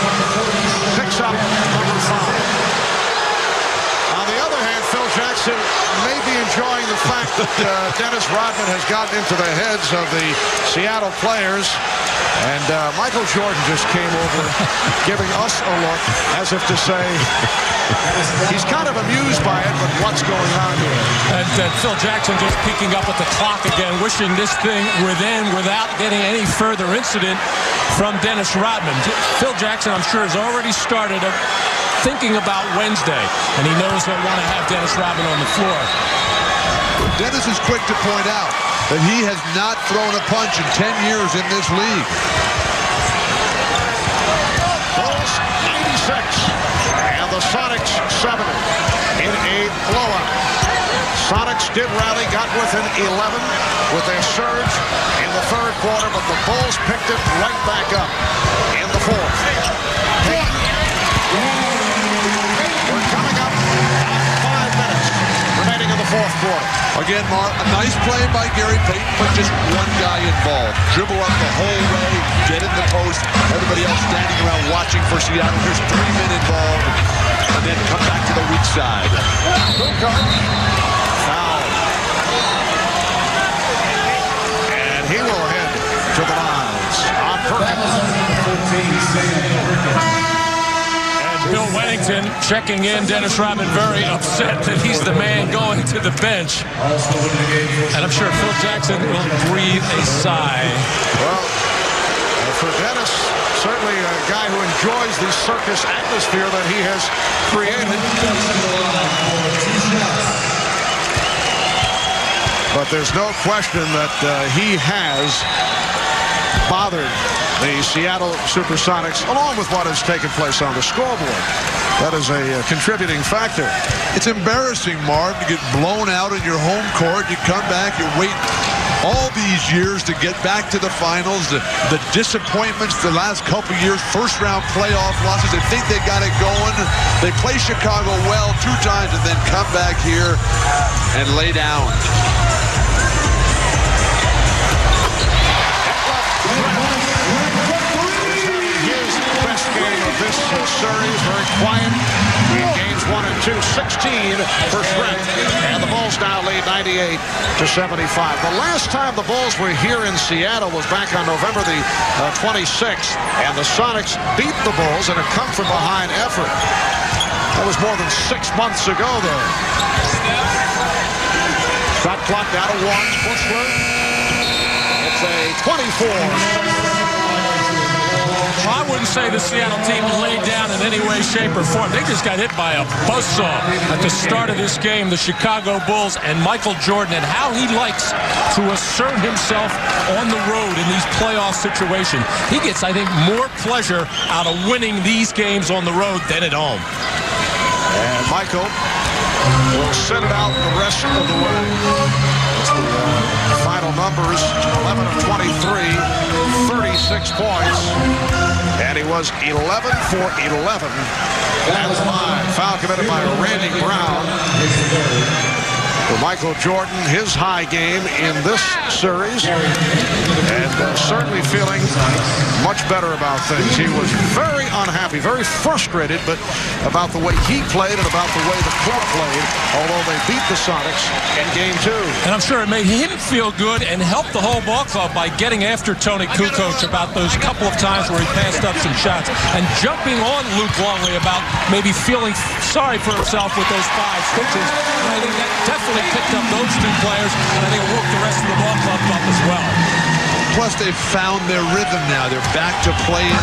picks up number 5. On the other hand, Phil Jackson may be enjoying the fact that Dennis Rodman has gotten into the heads of the Seattle players. And Michael Jordan just came over giving us a look as if to say he's kind of amused by it, but what's going on here? And Phil Jackson just peeking up at the clock again, wishing this thing would end without getting any further incident from Dennis Rodman. Phil Jackson, I'm sure, has already started thinking about Wednesday, and he knows he'll want to have Dennis Rodman on the floor. Dennis is quick to point out that he has not thrown a punch in 10 years in this league. Bulls 96, and the Sonics 70 in a blowout. Sonics did rally, got within 11 with their surge in the third quarter, but the Bulls picked it right back up in the fourth. We're coming up on 5 minutes remaining in the fourth quarter. Again, Mark, a nice play by Gary Payt, but just one guy involved. Dribble up the whole way, get in the post. Everybody else standing around watching for Seattle. Here's 3 men involved, and then come back to the weak side. Foul. And he will head to the lines on purpose. Bill Wennington checking in. Dennis Rodman very upset that he's the man going to the bench. And I'm sure Phil Jackson will breathe a sigh. Well, for Dennis, certainly a guy who enjoys the circus atmosphere that he has created. But there's no question that he has bothered the Seattle SuperSonics, along with what has taken place on the scoreboard. That is a contributing factor. It's embarrassing, Marv, to get blown out in your home court. You come back, you wait all these years to get back to the finals. The disappointments the last couple years, first-round playoff losses. They think they got it going. They play Chicago well 2 times and then come back here and lay down. This series very quiet in games 1 and 2, 16 for Trent, and the Bulls now lead 98-75. The last time the Bulls were here in Seattle was back on November the 26th, and the Sonics beat the Bulls in a come-from-behind effort. That was more than 6 months ago, though. Shot clock down to 1. Bushler. It's a 24. I wouldn't say the Seattle team laid down in any way, shape, or form. They just got hit by a buzzsaw at the start of this game, the Chicago Bulls, and Michael Jordan, and how he likes to assert himself on the road in these playoff situations. He gets, I think, more pleasure out of winning these games on the road than at home. And Michael will set it out the rest of the way. It's the final numbers, 11 of 23, 36 points. And he was 11 for 11 at the line. Foul committed by Randy Brown. For Michael Jordan, his high game in this series. And certainly feeling much better about things. He was very unhappy happy, very frustrated, but about the way he played and about the way the club played, although they beat the Sonics in Game 2. And I'm sure it made him feel good and helped the whole ball club by getting after Tony Kukoc about those couple of times where he passed up some shots and jumping on Luke Longley about maybe feeling sorry for himself with those 5 stitches. And I think that definitely picked up those 2 players, and I think it woke the rest of the ball club up as well. Plus, they've found their rhythm now. They're back to playing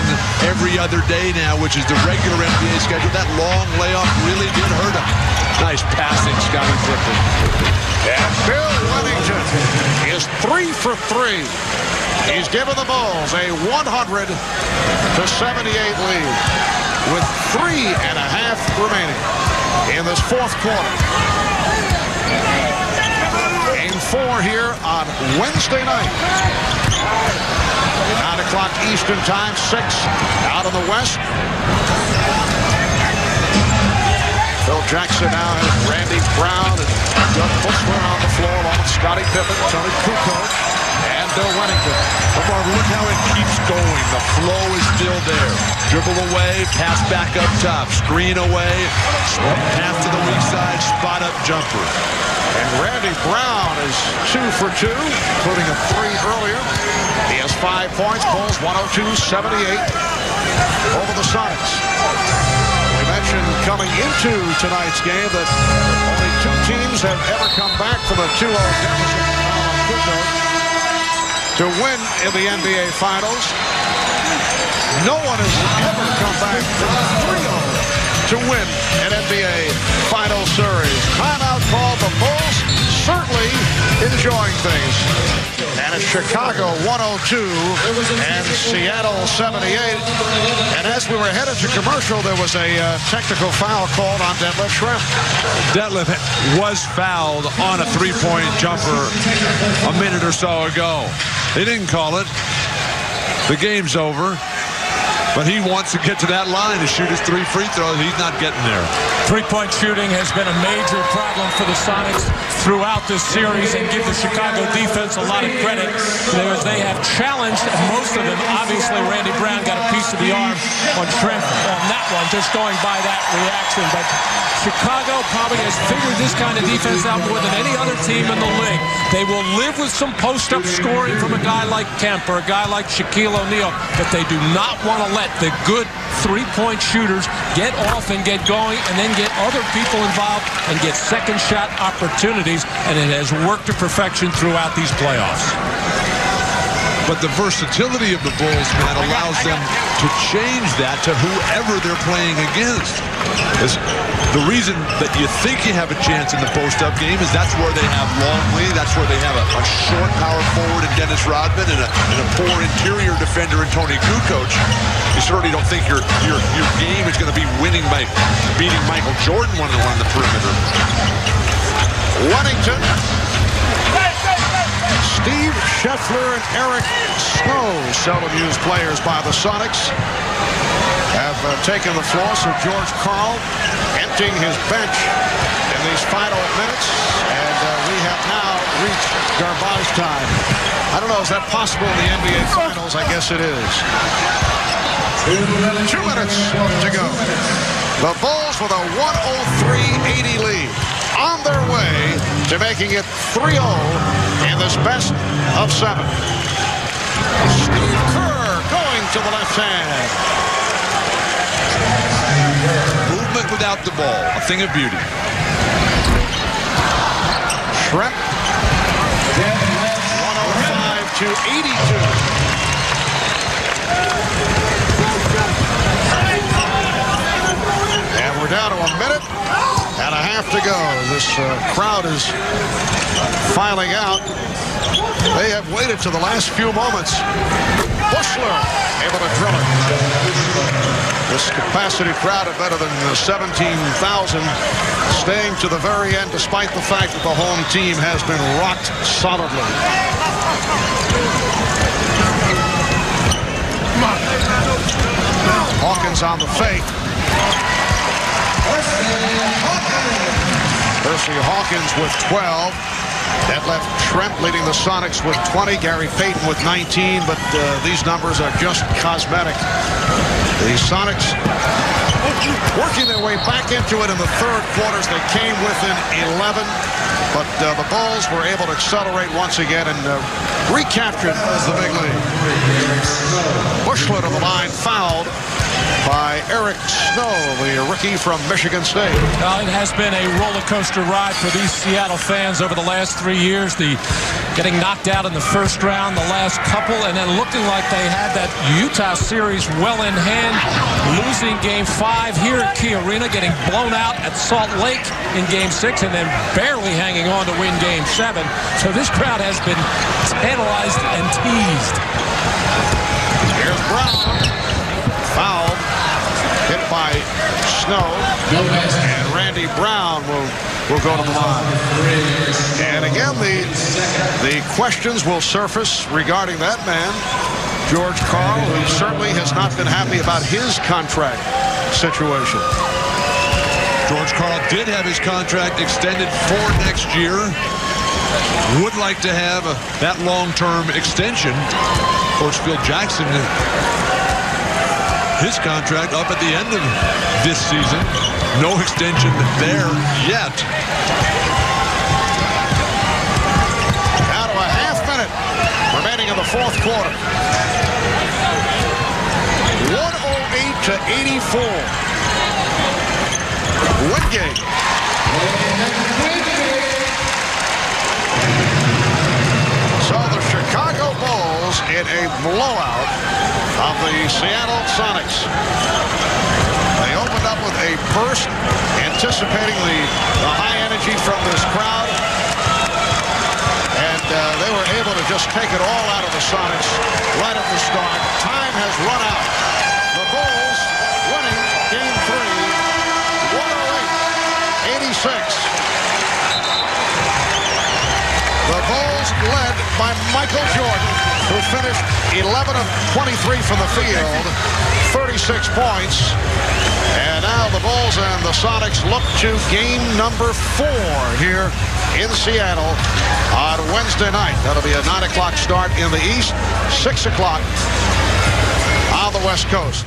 every other day now, which is the regular NBA schedule. That long layoff really did hurt them. Nice passing, Scotty Pippen. And Bill Wennington is 3 for 3. He's given the Bulls a 100-78 lead with 3.5 remaining in this 4th quarter. Game 4 here on Wednesday night. 9 o'clock Eastern time, 6 out in the West. Phil Jackson now has Randy Brown and Doug Bushler on the floor along with Scottie Pippen, Tony Kukoc, and Bill Wennington. Marvin, look how it keeps going. The flow is still there. Dribble away, pass back up top, screen away, pass to the weak side, spot up jumper. And Randy Brown is 2 for 2, including a 3 earlier. He has 5 points. Bulls 102-78 over the Sonics. We mentioned coming into tonight's game that only 2 teams have ever come back from a 2-0 deficit to win in the NBA Finals. No one has ever come back from a 3-0 to win an NBA Finals series. Timeout call. The Bulls certainly enjoying things. And it's Chicago 102 and Seattle 78. And as we were headed to commercial, there was a technical foul called on Detlef Schrempf. Detlef was fouled on a 3-point jumper a minute or so ago. They didn't call it. The game's over. But he wants to get to that line to shoot his 3 free throws. He's not getting there. 3-point shooting has been a major problem for the Sonics throughout this series, and give the Chicago defense a lot of credit. They have challenged, and most of them, obviously Randy Brown got a piece of the arm on Trent on that one, just going by that reaction. But Chicago probably has figured this kind of defense out more than any other team in the league. They will live with some post-up scoring from a guy like Kemp or a guy like Shaquille O'Neal, but they do not want to let the good 3-point shooters get off and get going and then get other people involved and get second shot opportunities, and it has worked to perfection throughout these playoffs. But the versatility of the Bulls, man, allows them to change that to whoever they're playing against. The reason that you think you have a chance in the post-up game is that's where they have Longley, that's where they have a short power forward in Dennis Rodman and a poor interior defender in Tony Kukoc. You certainly don't think your game is going to be winning by beating Michael Jordan one-on-one on the perimeter. Wennington, Steve Scheffler and Eric Snow, seldom used players by the Sonics, have taken the floor. So George Karl emptying his bench in these final minutes, and we have now reached garbage time. I don't know, is that possible in the NBA Finals? I guess it is. 2 minutes to go. The Bulls with a 103-80 lead, on their way to making it 3-0 in this best of 7. Steve Kerr going to the left hand. Movement without the ball, a thing of beauty. Schrempf, 105-82. And we're down to a minute and a half to go. This crowd is filing out. They have waited to the last few moments. Bushler able to drill it. This capacity crowd of better than 17,000 staying to the very end, despite the fact that the home team has been rocked solidly. Hawkins on the fake. Percy Hawkins with 12. Detlef Schrempf leading the Sonics with 20. Gary Payton with 19, but these numbers are just cosmetic. The Sonics working their way back into it in the third quarters. They came within 11, but the Bulls were able to accelerate once again and recaptured the big lead. Bushler to the line, fouled by Eric Snow, the rookie from Michigan State. Well, it has been a roller coaster ride for these Seattle fans over the last 3 years. The getting knocked out in the first round, the last couple, and then looking like they had that Utah series well in hand, losing Game 5 here at Key Arena, getting blown out at Salt Lake in Game 6, and then barely hanging on to win Game 7. So this crowd has been tantalized and teased. Here's Brown, fouled. Hit by Snow, and Randy Brown will go to the line. And again, the questions will surface regarding that man, George Karl, who certainly has not been happy about his contract situation. George Karl did have his contract extended for next year. Would like to have that long-term extension. Of course, Phil Jackson, his contract up at the end of this season. No extension there yet. Now to a half minute remaining in the fourth quarter. 108 to 84. Wingate. So the Chicago Bulls in a blowout of the Seattle Sonics. They opened up with a burst, anticipating the high energy from this crowd. And they were able to just take it all out of the Sonics right at the start. Time has run out. The Bulls winning Game 3, 108-86. The Bulls led by Michael Jordan, who finished 11 of 23 from the field, 36 points. And now the Bulls and the Sonics look to game number 4 here in Seattle on Wednesday night. That'll be a 9 o'clock start in the East, 6 o'clock on the West Coast.